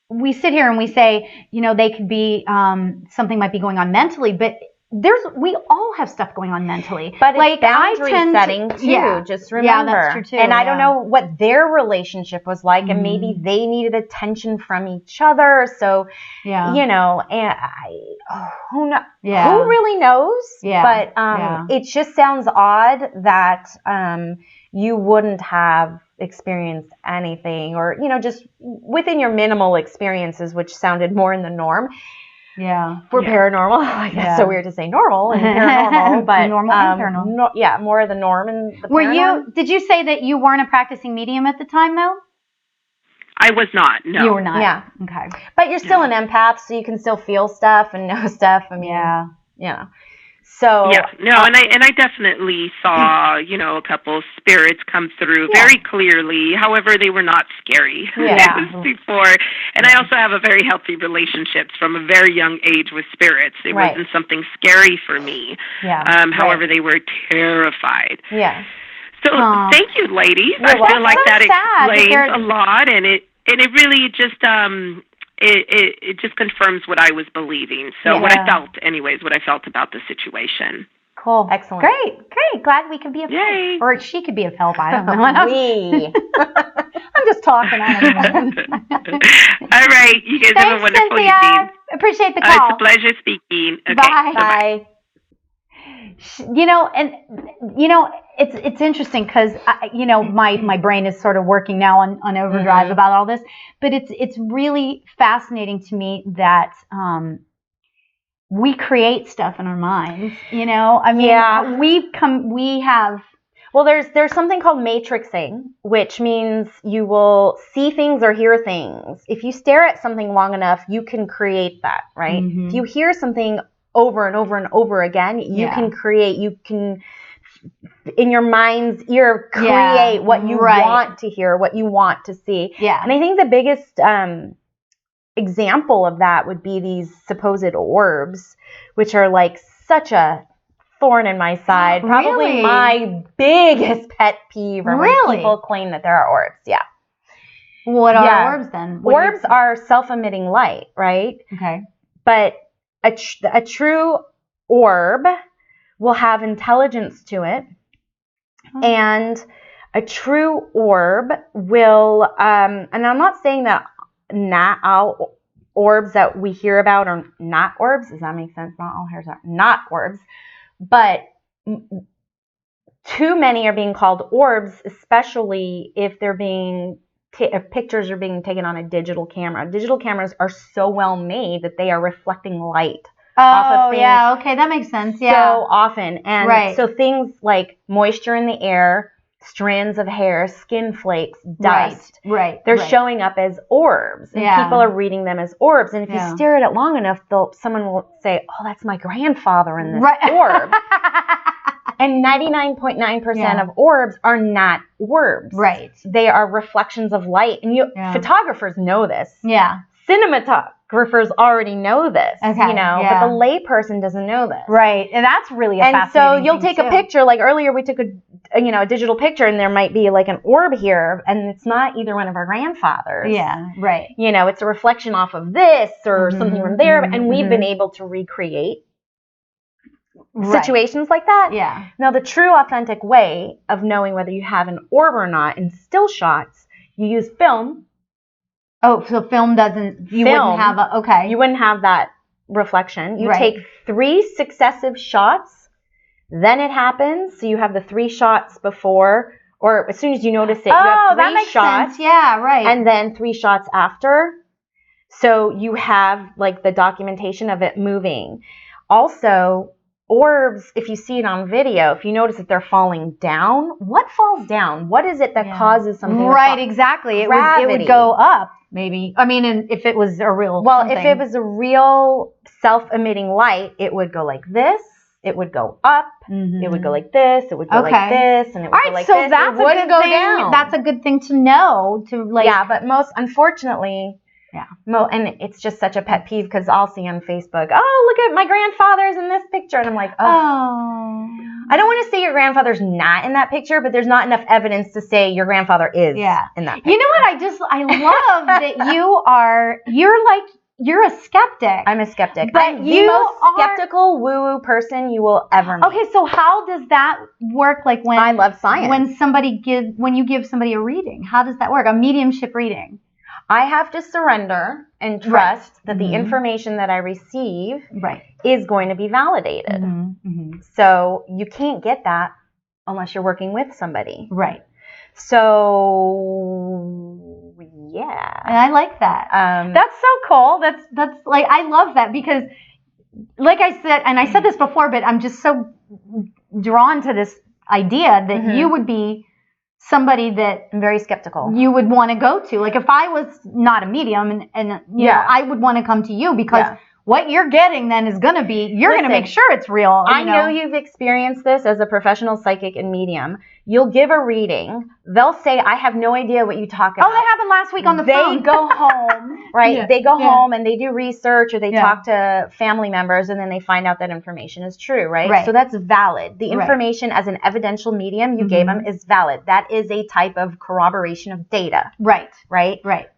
we sit here and we say, they could be, something might be going on mentally, but we all have stuff going on mentally. But it's boundary setting too, just remember. Yeah, that's true too. And I don't know what their relationship was like, and maybe they needed attention from each other. So, and who really knows? Yeah. But it just sounds odd that you wouldn't have experienced anything, or, just within your minimal experiences, which sounded more in the norm. For paranormal. I guess it's so weird to say normal and paranormal, but normal and paranormal. More of the norm and the paranormal. Did you say that you weren't a practicing medium at the time though? I was not. No. You were not. Yeah. Okay. But you're still an empath, so you can still feel stuff and know stuff. I mean, So and I definitely saw, a couple spirits come through very clearly. However, they were not scary before. And I also have a very healthy relationship from a very young age with spirits. It wasn't something scary for me. However, they were terrified. Yeah. So thank you, ladies. I feel like that explains a lot, and it really just It just confirms what I was believing. So what I felt about the situation. Cool. Excellent. Great. Glad we could be of help. Or she could be of help. I don't know. I'm just talking. I don't know. All right. You guys have a wonderful evening. Appreciate the call. It's a pleasure speaking. Okay. Bye. Bye. It's interesting because my brain is sort of working now on overdrive about all this, but it's really fascinating to me that we create stuff in our minds. Well, there's something called matrixing, which means you will see things or hear things. If you stare at something long enough, you can create that, right? Mm-hmm. If you hear something over and over and over again, you can in your mind's ear create what you want to hear, what you want to see. Yeah. And I think the biggest example of that would be these supposed orbs, which are like such a thorn in my side. Probably my biggest pet peeve are when people claim that there are orbs. Yeah. What are orbs then? Orbs are self-emitting light, right? Okay. But a true orb will have intelligence to it, and a true orb will, and I'm not saying that not all orbs that we hear about are not orbs. Does that make sense? Not all hairs are not orbs, but too many are being called orbs, especially if they're being if pictures are being taken on a digital camera. Digital cameras are so well made that they are reflecting light off of things. Yeah, okay, that makes sense. Yeah. So often. And so things like moisture in the air, strands of hair, skin flakes, dust. They're showing up as orbs. And people are reading them as orbs. And if you stare at it long enough, someone will say, oh, that's my grandfather in this orb. And 99.9% of orbs are not orbs. Right. They are reflections of light. And photographers know this. Yeah. Cinematographers already know this. Okay. But the lay person doesn't know this. Right. And that's really a fascinating thing. And so you'll take a picture, like earlier we took a digital picture, and there might be like an orb here, and it's not either one of our grandfathers. Yeah. Right. It's a reflection off of this or something from there, and we've been able to recreate situations like that. Yeah. Now, the true authentic way of knowing whether you have an orb or not in still shots, you use film. Oh, so film doesn't, you wouldn't have you wouldn't have that reflection. You take 3 successive shots, then it happens. So you have the 3 shots before, or as soon as you notice it, you have 3 shots. Sense. Yeah, right. And then 3 shots after. So you have like the documentation of it moving. Also, orbs, if you see it on video, if you notice that they're falling down, what falls down? What is it that causes something to fall? Exactly. It would go up, maybe. I mean, and if it was a real something. If it was a real self-emitting light, it would go like this. It would go up. It would go like this. It would go like this, and it would go like this. All right, so that's a good thing. Down. That's a good thing to know. But unfortunately. Yeah. And it's just such a pet peeve because I'll see on Facebook, oh, look at my grandfather's in this picture. And I'm like, oh. I don't want to say your grandfather's not in that picture, but there's not enough evidence to say your grandfather is in that picture. You know what? I love that you're a skeptic. I'm a skeptic. But I'm the most skeptical woo-woo person you will ever meet. Okay, so how does that work? Like when I love science. When you give somebody a reading, how does that work? A mediumship reading. I have to surrender and trust that the information that I receive is going to be validated. So you can't get that unless you're working with somebody. Right. So, yeah. And I like that. That's so cool. That's like, I love that because, like I said, and I said this before, but I'm just so drawn to this idea that you would be somebody that I'm very skeptical. You would want to go to. Like if I was not a medium and you know, I would want to come to you because what you're getting then is going to be, you're going to make sure it's real. I know you've experienced this as a professional psychic and medium. You'll give a reading. They'll say, I have no idea what you talk about. Oh, that happened last week on the phone. They go home, right? Yeah. They go home and they do research or they talk to family members and then they find out that information is true, right? So that's valid. The information as an evidential medium you gave them is valid. That is a type of corroboration of data. Right.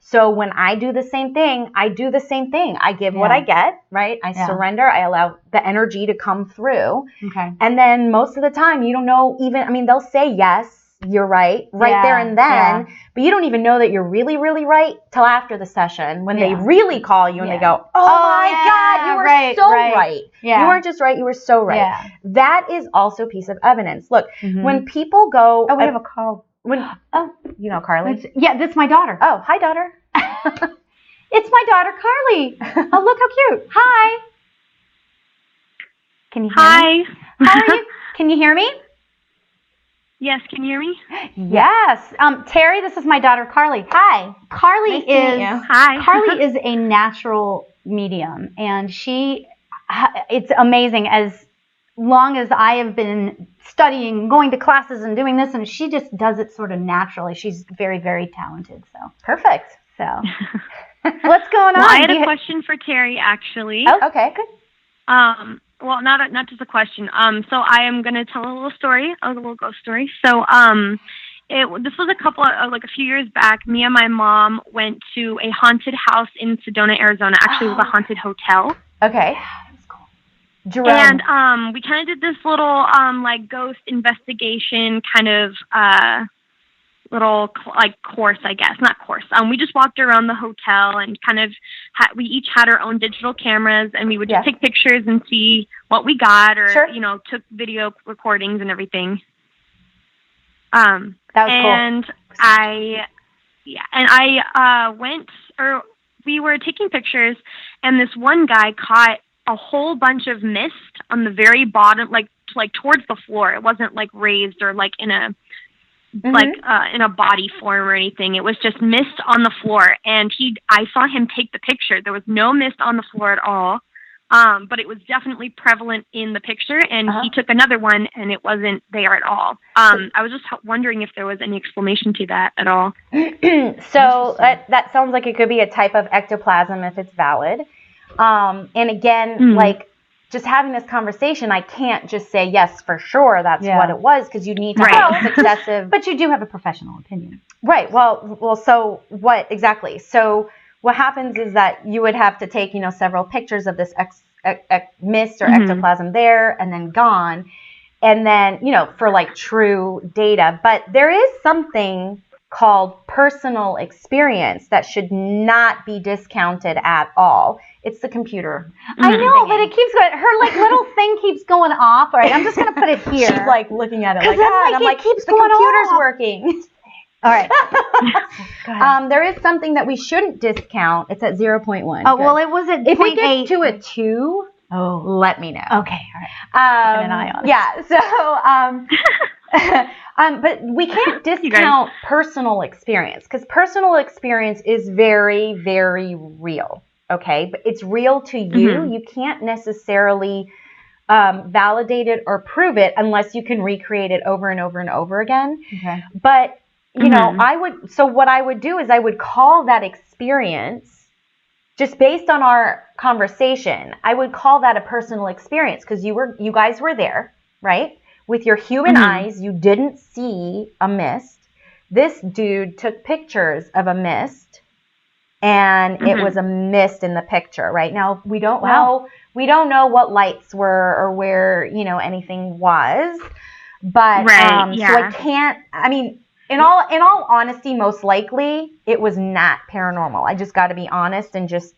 So when I do the same thing, I do the same thing. I give what I get, right? I surrender. I allow the energy to come through. Okay. And then most of the time you don't know they'll say yes, you're right there and then, but you don't even know that you're really, really right till after the session when they really call you and they go, oh my God, you were so right. Yeah. You weren't just right, you were so right. Yeah. That is also a piece of evidence. Look, when people go... Oh, we have a call. You know Carly? Yeah, that's my daughter. Oh, hi, daughter. It's my daughter, Carly. Oh, look how cute. Hi. Can you hear me? How are you? Can you hear me? Yes, can you hear me? Yes. Terrie, this is my daughter, Carly. Hi. Carly Hi. Carly is a natural medium, and it's amazing. As long as I have been studying, going to classes and doing this, and she just does it sort of naturally. She's very, very talented. So perfect. So what's going on? Well, I had a question for Terrie, actually. Oh, okay, good. Well, not just a question. So I am going to tell a little story, a little ghost story. So this was a few years back. Me and my mom went to a haunted house in Sedona, Arizona. Actually, it was a haunted hotel. Okay. That's cool. And we kind of did this little ghost investigation kind of little course, I guess. Not course. We just walked around the hotel and kind of we each had our own digital cameras and we would just take pictures and see what we got or took video recordings and everything. That was and cool. We were taking pictures and this one guy caught a whole bunch of mist on the very bottom, like towards the floor. It wasn't like raised or like in a in a body form or anything. It was just mist on the floor, and I saw him take the picture. There was no mist on the floor at all, but it was definitely prevalent in the picture, and he took another one, and it wasn't there at all. I was just wondering if there was any explanation to that at all. So that sounds like it could be a type of ectoplasm if it's valid. And again, just having this conversation, I can't just say, yes, for sure, that's what it was, because you need to have successive... But you do have a professional opinion. Right. Well, so what exactly? So what happens is that you would have to take, several pictures of this mist or ectoplasm there and then gone. And then, for true data. But there is something called personal experience that should not be discounted at all. It's the computer. I know, but it keeps going. Her little thing keeps going off. All right, I'm just gonna put it here. She's looking at it I'm like, it keeps the going computer's off. working. All right. There is something that we shouldn't discount. It's at 0.1. Oh, well, it was at 0.8. If we get to a 2, let me know. Okay, all right. Keep an eye on it. Yeah, so but we can't discount personal experience, because personal experience is very, very real. Okay, but it's real to you. Mm-hmm. You can't necessarily validate it or prove it unless you can recreate it over and over and over again. Okay. But you know, what I would do is I would call that experience, just based on our conversation, I would call that a personal experience, because you guys were there, right? With your human eyes, you didn't see a mist. This dude took pictures of a mist, and it was a mist in the picture. Right now, we don't know what lights were or where anything was, but so I can't. I mean, in all honesty, most likely it was not paranormal. I just got to be honest and just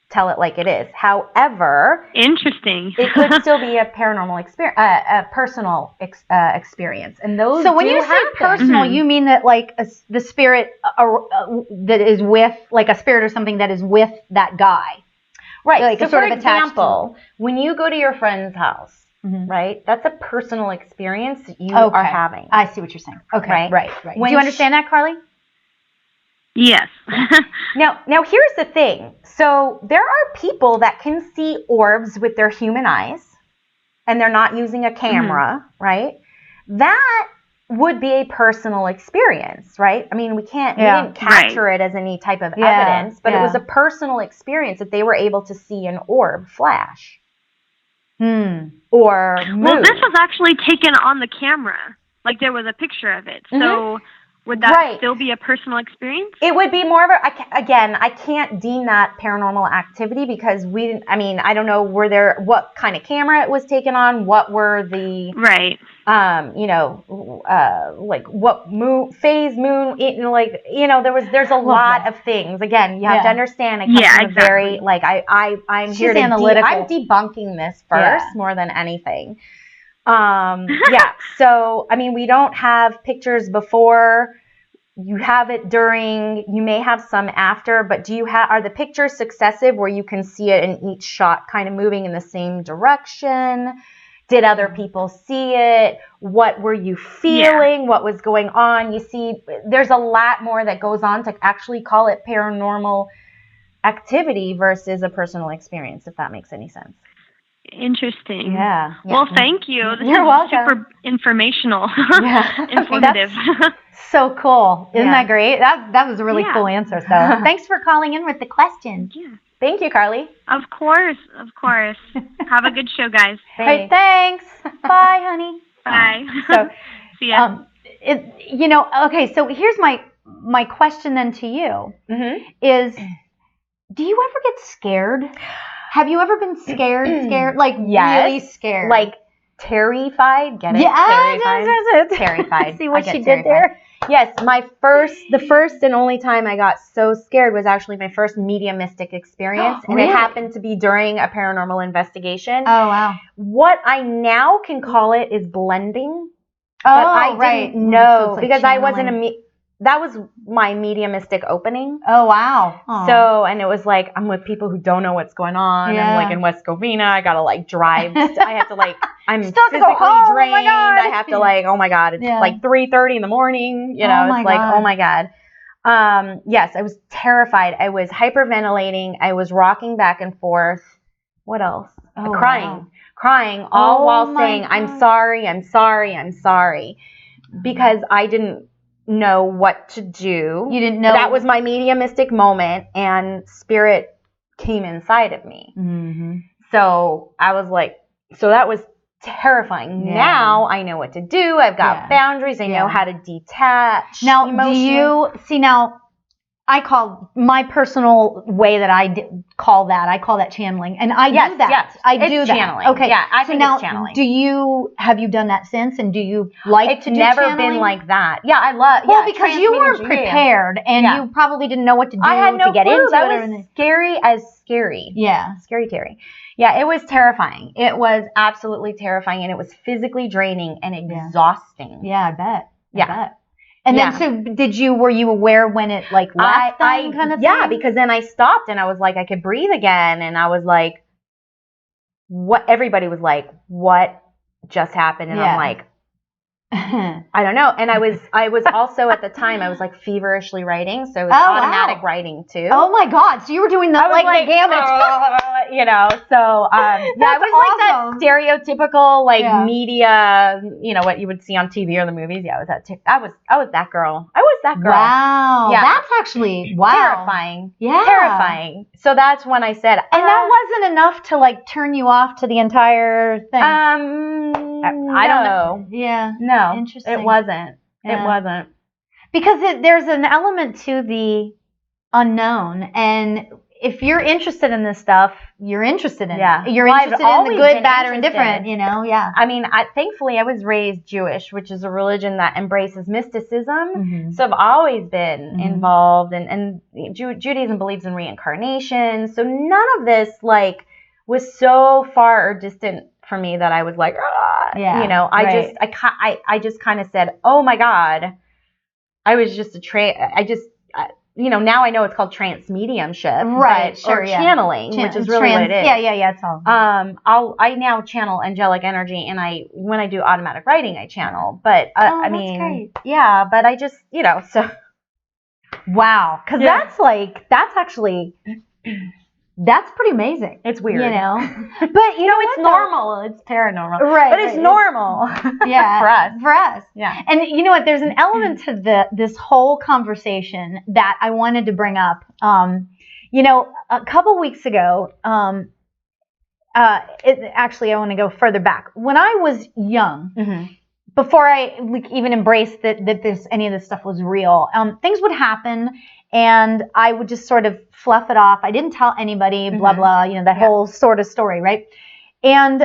tell it like it is. However, interesting. It could still be a paranormal experience, a personal experience, and those. So when you say personal, you mean that like the spirit that is with, like a spirit or something that is with that guy, right? Like so, sort for of example, when you go to your friend's house, right? That's a personal experience that you are having. I see what you're saying. Okay, right. Do you understand that, Carly? Yes. Now here's the thing. So there are people that can see orbs with their human eyes, and they're not using a camera, right? That would be a personal experience, right? I mean, we didn't capture it as any type of evidence, but it was a personal experience that they were able to see an orb flash. Or move. Well, this was actually taken on the camera. Like, there was a picture of it. So would that still be a personal experience? It would be more of I can't deem that paranormal activity, because I don't know, what kind of camera it was taken on, what were the, like what phase moon, there's a lot of things. Again, you have to understand, I come from a very, I'm here to I'm debunking this first more than anything. So, I mean, we don't have pictures before, you have it during, you may have some after, but are the pictures successive where you can see it in each shot kind of moving in the same direction? Did other people see it? What were you feeling? What was going on? You see, there's a lot more that goes on to actually call it paranormal activity versus a personal experience, if that makes any sense. Interesting. Yeah. Well, thank you. You're welcome. Super informational. Informative. So cool. Isn't that great? That was a really cool answer. So thanks for calling in with the question. Yeah. Thank you, Carly. Of course. Have a good show, guys. All right, thanks. Bye, honey. Bye. So, see ya. Okay, so here's my question then to you is, do you ever get scared? Have you ever been scared? Like, really scared? Like, terrified? Get it? Yeah, Terrified. See what she did there? Yes, the first and only time I got so scared was actually my first mediumistic experience. And it happened to be during a paranormal investigation. Oh, wow. What I now can call it is blending. But I didn't know, so like because channeling. I wasn't that was my mediumistic opening. Oh, wow. Aww. So, and it was like, I'm with people who don't know what's going on. Yeah. I'm like in West Covina. I got to like drive. I have to like, I'm physically drained. Oh I have to like, oh my God, it's like 3:30 in the morning. It's like, oh my God. Yes, I was terrified. I was hyperventilating. I was rocking back and forth. What else? Crying all while saying, God. I'm sorry. Because I didn't know what to do. You didn't know. That was my mediumistic moment, and spirit came inside of me. So I was like, so that was terrifying. Now I know what to do. I've got boundaries. I know how to detach. Now, now I call my personal way that I call that channeling, and I do that. Yes, I do it's that. Channeling. Okay, yeah, I think now, it's channeling. Have you done that since, and do you like to do channeling? It's never been like that. Yeah, I love. Well, because you weren't prepared, and you probably didn't know what to do. I had no to get clue. into that it. Was scary as scary. Yeah, scary Terrie. Yeah, it was terrifying. It was absolutely terrifying, and it was physically draining and exhausting. Yeah, I bet. Yeah. And then, so were you aware when it like left kind of thing? Yeah, because then I stopped and I was like, I could breathe again. And I was like, everybody was like, what just happened? And I'm like, I don't know. And I was also at the time, I was like feverishly writing. So it was automatic writing too. Oh my God. So you were doing the gamut. You know, so, I was like that stereotypical, like media, you know, what you would see on TV or the movies. Yeah, I was that girl. Wow. Yeah. That's actually, terrifying. Yeah. Terrifying. So that's when I said, and that wasn't enough to like turn you off to the entire thing. I don't know. Yeah. No. Interesting. It wasn't. Yeah. It wasn't. Because there's an element to the unknown, and if you're interested in this stuff, you're interested in it. You're interested in the good, bad, or indifferent, you know? Yeah. I mean, thankfully, I was raised Jewish, which is a religion that embraces mysticism. Mm-hmm. So I've always been involved, and Judaism believes in reincarnation. So none of this, like, was so far or distant for me that I was like, you know, I just kind of said, oh my God, I was just you know, now I know it's called trance mediumship, right? Or channeling, which is really what it is. Yeah. It's all. I now channel angelic energy, and when I do automatic writing, I channel. But I mean, great. Yeah. But I just, you know, so wow, because that's pretty amazing. It's weird, you know. But you know, it's normal. It's paranormal, right? But it's normal, yeah, for us, yeah. And you know what? There's an element to this whole conversation that I wanted to bring up. You know, a couple weeks ago, actually, I want to go further back. When I was young, before I even embraced that any of this stuff was real, things would happen. And I would just sort of fluff it off. I didn't tell anybody, blah, blah, you know, that whole sort of story, right? And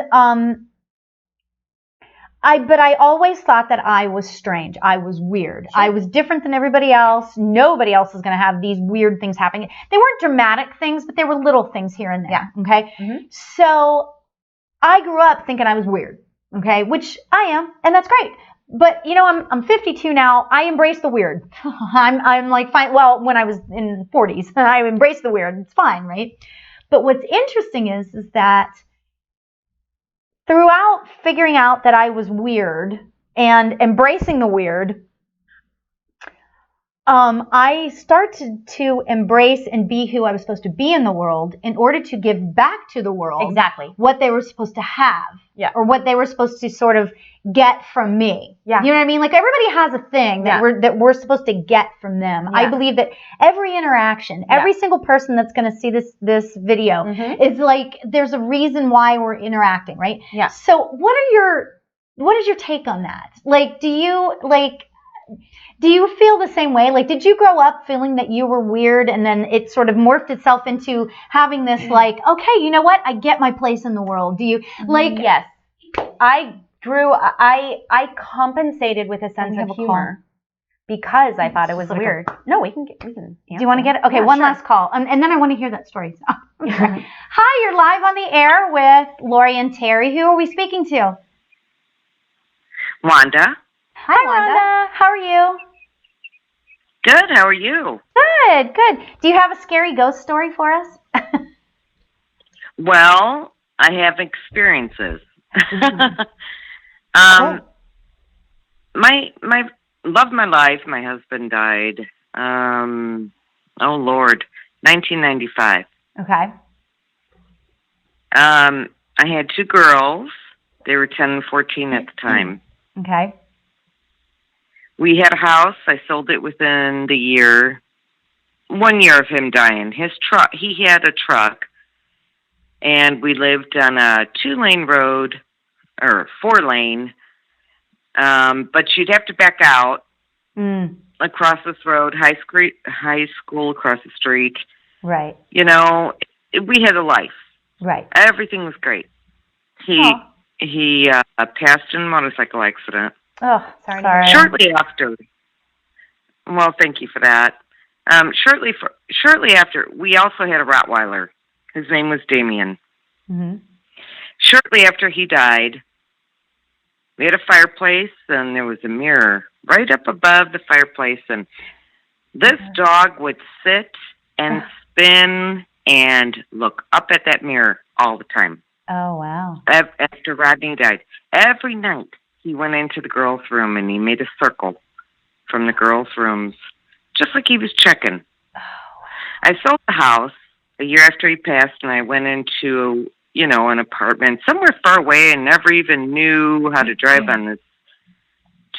but I always thought that I was strange. I was weird. Sure. I was different than everybody else. Nobody else is going to have these weird things happening. They weren't dramatic things, but they were little things here and there, okay? Mm-hmm. So I grew up thinking I was weird, okay, which I am, and that's great. But, you know, I'm 52 now. I embrace the weird. I'm like, fine. Well, when I was in 40s, I embraced the weird. It's fine, right? But what's interesting is that throughout figuring out that I was weird and embracing the weird, I started to embrace and be who I was supposed to be in the world in order to give back to the world what they were supposed to have, or what they were supposed to sort of get from me. Yeah. You know what I mean? Like everybody has a thing that we're supposed to get from them. Yeah. I believe that every interaction, every single person that's going to see this video is like there's a reason why we're interacting, right? Yeah. So what is your take on that? Like, do you feel the same way? Like, did you grow up feeling that you were weird and then it sort of morphed itself into having this like, okay, you know what? I get my place in the world. Do you like? Yes. I compensated with a sense of humor because I thought it was weird. No, we can. Do you want to get it? Okay, one last call. And then I want to hear that story. Hi, you're live on the air with Lauri and Terrie. Who are we speaking to? Wanda. Hi, Wanda. How are you? Good. How are you? Good. Do you have a scary ghost story for us? Well, I have experiences. My love of my life, my husband died. 1995. Okay. I had two girls. They were 10 and 14 at the time. Okay. We had a house. I sold it within the year. 1 year of him dying. He had a truck, and we lived on a 2-lane road, or 4-lane, but you'd have to back out across this road, high school across the street. Right. You know, we had a life. Right. Everything was great. He passed in a motorcycle accident. Oh, sorry. Shortly after. Well, thank you for that. Shortly after, we also had a Rottweiler. His name was Damien. Mm-hmm. Shortly after he died, we had a fireplace, and there was a mirror right up above the fireplace, and this dog would sit and spin and look up at that mirror all the time. Oh, wow. After Rodney died. Every night he went into the girls' room and he made a circle from the girls' rooms, just like he was checking. Oh. I sold the house a year after he passed, and I went into, an apartment somewhere far away and never even knew how to drive on this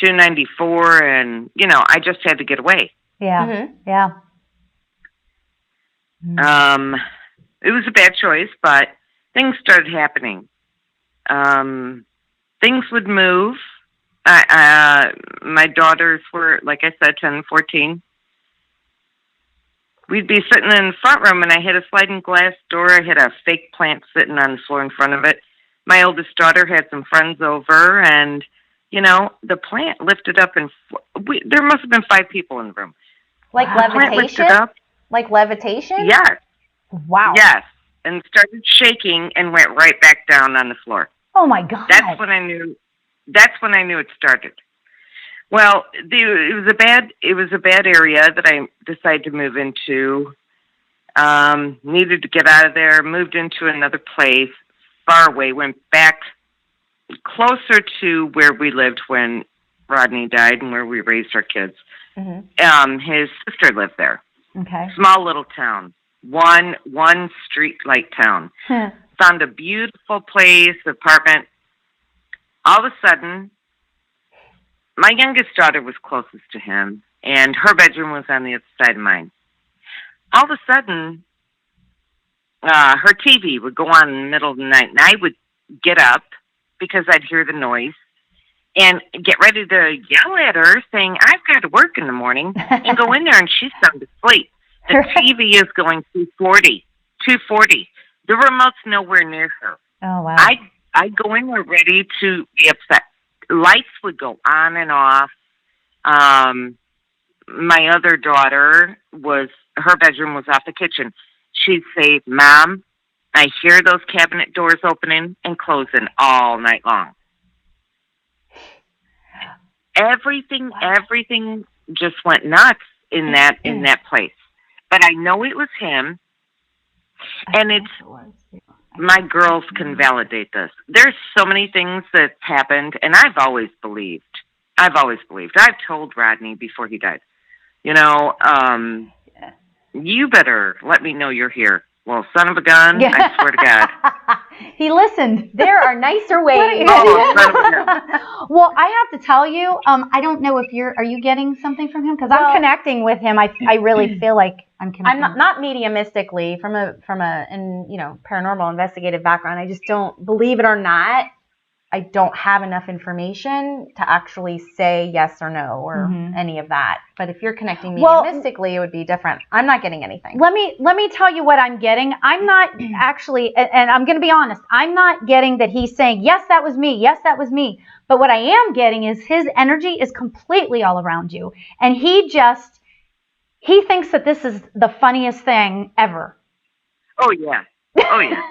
294, and, I just had to get away. Yeah, yeah. It was a bad choice, but things started happening. Things would move. My daughters were, like I said, 10 and 14. We'd be sitting in the front room, and I had a sliding glass door. I had a fake plant sitting on the floor in front of it. My oldest daughter had some friends over, and, the plant lifted up, and there must have been 5 people in the room. Like levitation? Plant lifted up. Like levitation? Yes. Wow. Yes. And started shaking and went right back down on the floor. Oh, my God. That's when I knew it started. Well, it was a bad area that I decided to move into. Needed to get out of there, moved into another place, far away, went back closer to where we lived when Rodney died and where we raised our kids. Mm-hmm. His sister lived there. Okay. Small little town. One street light town. Found a beautiful place, apartment. All of a sudden, my youngest daughter was closest to him, and her bedroom was on the other side of mine. All of a sudden, her TV would go on in the middle of the night, and I would get up because I'd hear the noise and get ready to yell at her saying, I've got to work in the morning, and go in there, and she's sound asleep. The TV is going 240. The remote's nowhere near her. Oh, wow. I'd go in there ready to be upset. Lights would go on and off. My other daughter her bedroom was off the kitchen. She'd say, Mom, I hear those cabinet doors opening and closing all night long. Everything just went nuts in that place. But I know it was him, and my girls can validate this. There's so many things that happened, and I've always believed. I've told Rodney before he died, you better let me know you're here. Well, son of a gun, yeah. I swear to God. He listened. There are nicer ways. Well, I have to tell you, I don't know if are you getting something from him? Because I'm connecting with him. I really feel like I'm connecting. I'm not mediumistically from a paranormal investigative background. I just don't, believe it or not, I don't have enough information to actually say yes or no or any of that. But if you're connecting mediumistically, it would be different. I'm not getting anything. Let me tell you what I'm getting. I'm not actually, and I'm going to be honest, I'm not getting that he's saying, yes, that was me. Yes, that was me. But what I am getting is his energy is completely all around you. And he thinks that this is the funniest thing ever. Oh, yeah. I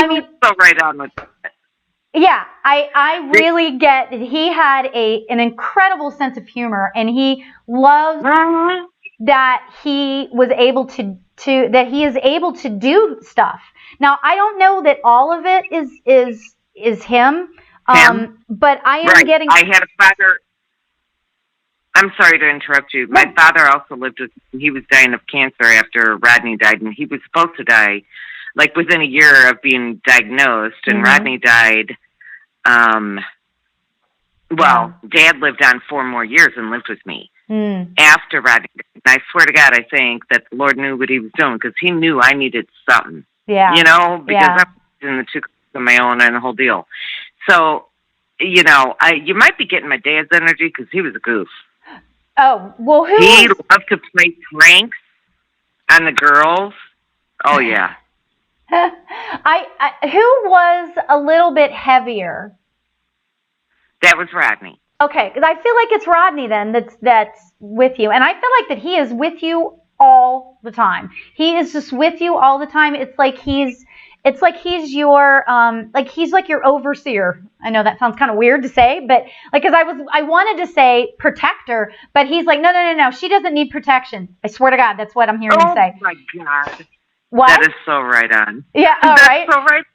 mean, so right on with that. Yeah, I really get that he had an incredible sense of humor, and he loves that he was able to do stuff. Now, I don't know that all of it is him, but I am getting. I had a father. I'm sorry to interrupt you. My father also lived with. He was dying of cancer after Rodney died, and he was supposed to die like within a year of being diagnosed, and Rodney died. Dad lived on 4 more years and lived with me after Rodney. And I swear to God, I think that the Lord knew what he was doing because he knew I needed something. Yeah. Because I was in the 2 of my own and the whole deal. So, you might be getting my dad's energy because he was a goof. Oh, well, he loved to play pranks on the girls. Oh, yeah. Who was a little bit heavier? That was Rodney. Okay, because I feel like it's Rodney then that's with you, and I feel like that he is with you all the time. He is just with you all the time. It's like he's your he's like your overseer. I know that sounds kind of weird to say, but because I wanted to say protector, but he's like no. She doesn't need protection. I swear to God, that's what I'm hearing him say. Oh my God. What? That is so right on. Yeah, all right. That's so right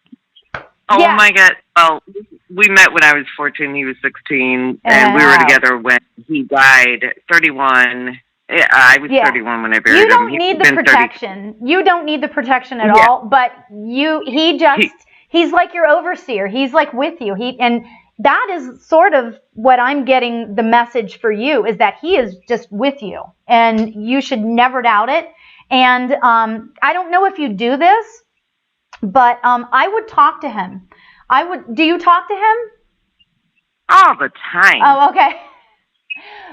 Oh my God! Well, we met when I was 14. He was 16, and we were together when he died. 31. I was 31 when I buried him. You don't need the protection. 30. You don't need the protection at all. But he's like your overseer. He's like with you. And that is sort of what I'm getting the message for you, is that he is just with you, and you should never doubt it. And I don't know if you do this, but I would talk to him. Do you talk to him? All the time. Oh, okay.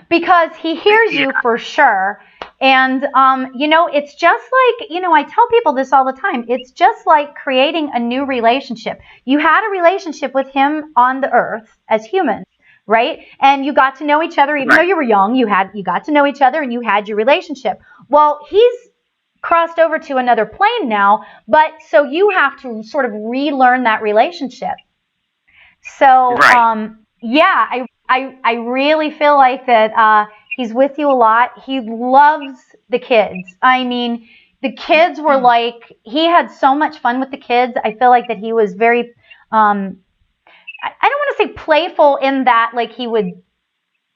Because he hears you for sure. And, it's just like, I tell people this all the time. It's just like creating a new relationship. You had a relationship with him on the earth as humans, right? And you got to know each other, even though you were young, you got to know each other and you had your relationship. Well, he's crossed over to another plane now, but so you have to sort of relearn that relationship. So, I really feel like that he's with you a lot. He loves the kids. I mean, the kids were like, he had so much fun with the kids. I feel like that he was very, I don't want to say playful in that, like he would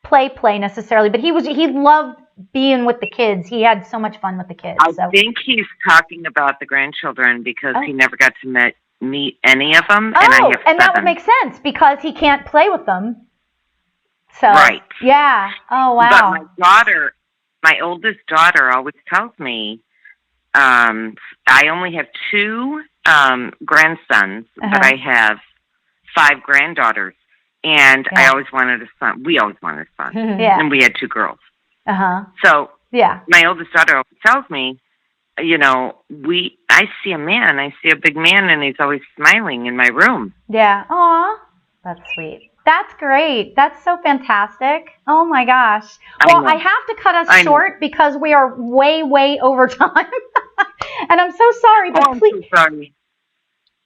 play necessarily, but he loved being with the kids. He had so much fun with the kids. I think he's talking about the grandchildren because he never got to meet any of them. And that would make sense because he can't play with them. So, yeah. Oh, wow. But my oldest daughter always tells me, I only have 2 grandsons, but I have 5 granddaughters. And I always wanted a son. We always wanted a son. And we had 2 girls. So my oldest daughter always tells me, I see a man. I see a big man, and he's always smiling in my room. Yeah. Aw. That's sweet. That's great. That's so fantastic. Oh, my gosh. Well, I have to cut us short because we are way, way over time. And I'm so sorry. But please, so sorry.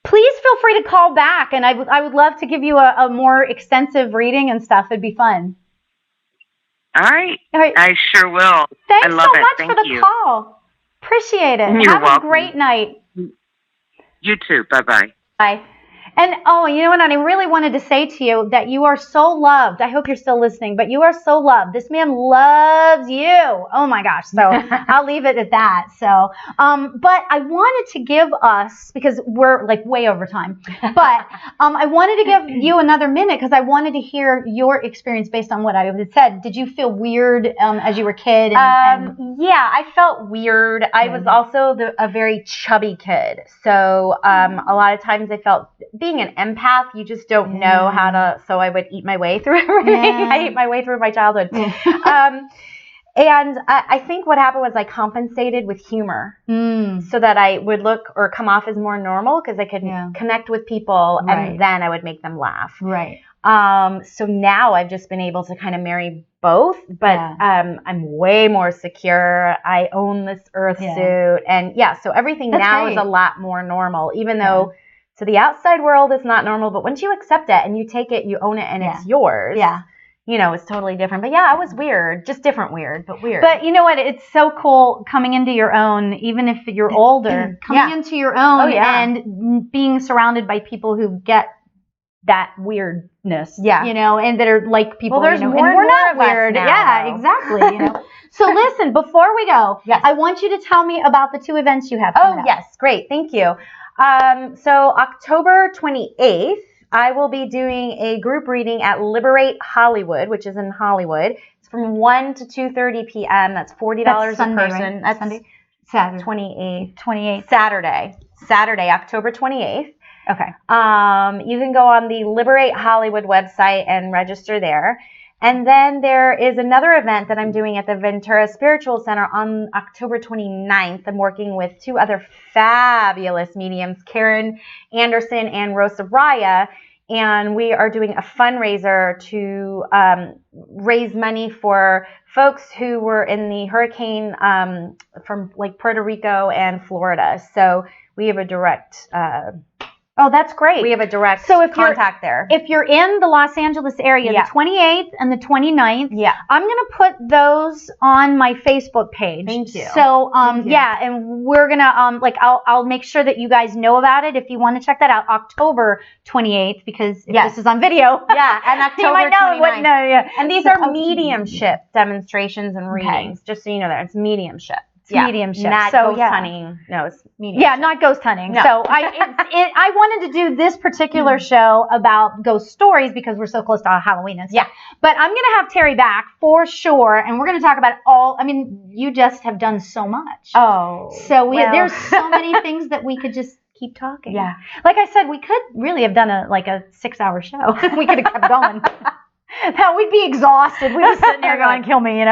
Please feel free to call back, and I would love to give you a more extensive reading and stuff. It'd be fun. All right. I sure will. Thanks I love so much Thank for the you. call. Appreciate it. You're Have welcome. a great night. You too. Bye-bye. Bye. And, you know what, I really wanted to say to you that you are so loved. I hope you're still listening, but you are so loved. This man loves you. Oh, my gosh. So I'll leave it at that. So, but I wanted to give us, because we're like way over time, but I wanted to give you another minute because I wanted to hear your experience based on what I had said. Did you feel weird as you were a kid? Yeah, I felt weird. I was also a very chubby kid. So a lot of times I felt, being an empath, you just don't know how to, so I would eat my way through everything. I ate my way through my childhood. And I think what happened was I compensated with humor so that I would look or come off as more normal because I could connect with people and then I would make them laugh. Right. So now I've just been able to kind of marry both, but I'm way more secure. I own this earth suit. And so everything now is a lot more normal, even though to the outside world it's not normal. But once you accept it and you take it, you own it and it's yours. Yeah. It's totally different. But I was weird, just different weird, but weird. But you know what? It's so cool coming into your own, even if you're older, coming into your own and being surrounded by people who get that weirdness, and that are like people, there's more and we're not weird. Yeah, exactly. So listen, before we go, I want you to tell me about the 2 events you have coming up. Yes, great. Thank you. So October 28th, I will be doing a group reading at Liberate Hollywood, which is in Hollywood. It's from 1 to 2:30 p.m. That's $40 a person. Right? That's Sunday? Saturday. 28th. Saturday, October 28th. Okay. You can go on the Liberate Hollywood website and register there. And then there is another event that I'm doing at the Ventura Spiritual Center on October 29th. I'm working with 2 other fabulous mediums, Karen Anderson and Rosa Raya. And we are doing a fundraiser to raise money for folks who were in the hurricane from like Puerto Rico and Florida. So we have a direct Oh, that's great. We have a direct contact there. If you're in the Los Angeles area, the 28th and the 29th, I'm going to put those on my Facebook page. Thank you. So, and we're going to, I'll make sure that you guys know about it if you want to check that out. October 28th, because if this is on video. Yeah, and October 29th. And these are mediumship demonstrations and readings, just so you know that. It's mediumship. Mediumship. Not ghost hunting. No, it's mediumship. Yeah, not ghost hunting. No. So I wanted to do this particular show about ghost stories because we're so close to Halloween and stuff. Yeah. But I'm going to have Terrie back for sure, and we're going to talk about you just have done so much. Oh. So there's so many things that we could just keep talking. Yeah. Like I said, we could really have done a 6-hour show. We could have kept going. Now we'd be exhausted. We'd be sitting there going, kill me,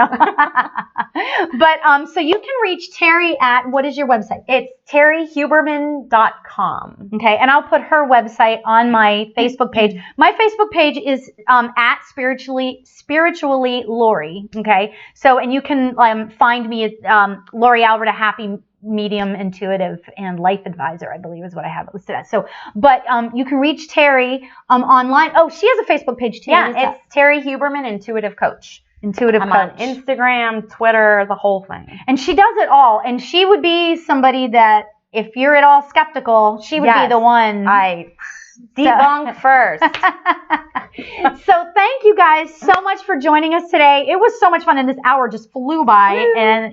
But, so you can reach Terrie at, what is your website? It's terriehuberman.com. Okay. And I'll put her website on my Facebook page. My Facebook page is, at spiritually Lauri. Okay. So, and you can, find me at, Lauri Albert, a happy medium, intuitive, and life advisor, I believe is what I have it listed as. So, but you can reach Terrie online. Oh, she has a Facebook page too. Yeah, it's Terrie Huberman, Intuitive Coach. I'm on Instagram, Twitter, the whole thing. And she does it all. And she would be somebody that, if you're at all skeptical, she would be the one. I debunk first. So thank you guys so much for joining us today. It was so much fun, and this hour just flew by. And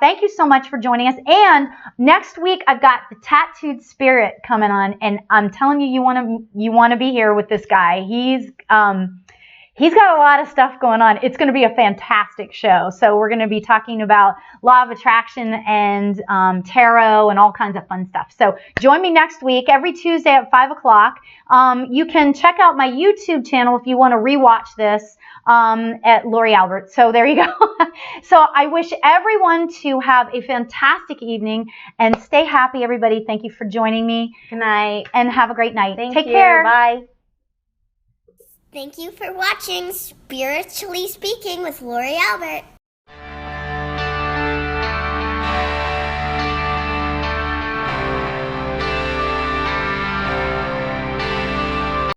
thank you so much for joining us. And next week I've got the Tattooed Spirit coming on, and I'm telling you, you want to be here with this guy. He's got a lot of stuff going on. It's going to be a fantastic show. So we're going to be talking about law of attraction and tarot and all kinds of fun stuff. So join me next week, every Tuesday at 5 o'clock. You can check out my YouTube channel if you want to rewatch this at Lauri Albert. So there you go. So I wish everyone to have a fantastic evening and stay happy, everybody. Thank you for joining me. Good night. And have a great night. Take care. Bye. Thank you for watching Spiritually Speaking with Lauri Albert.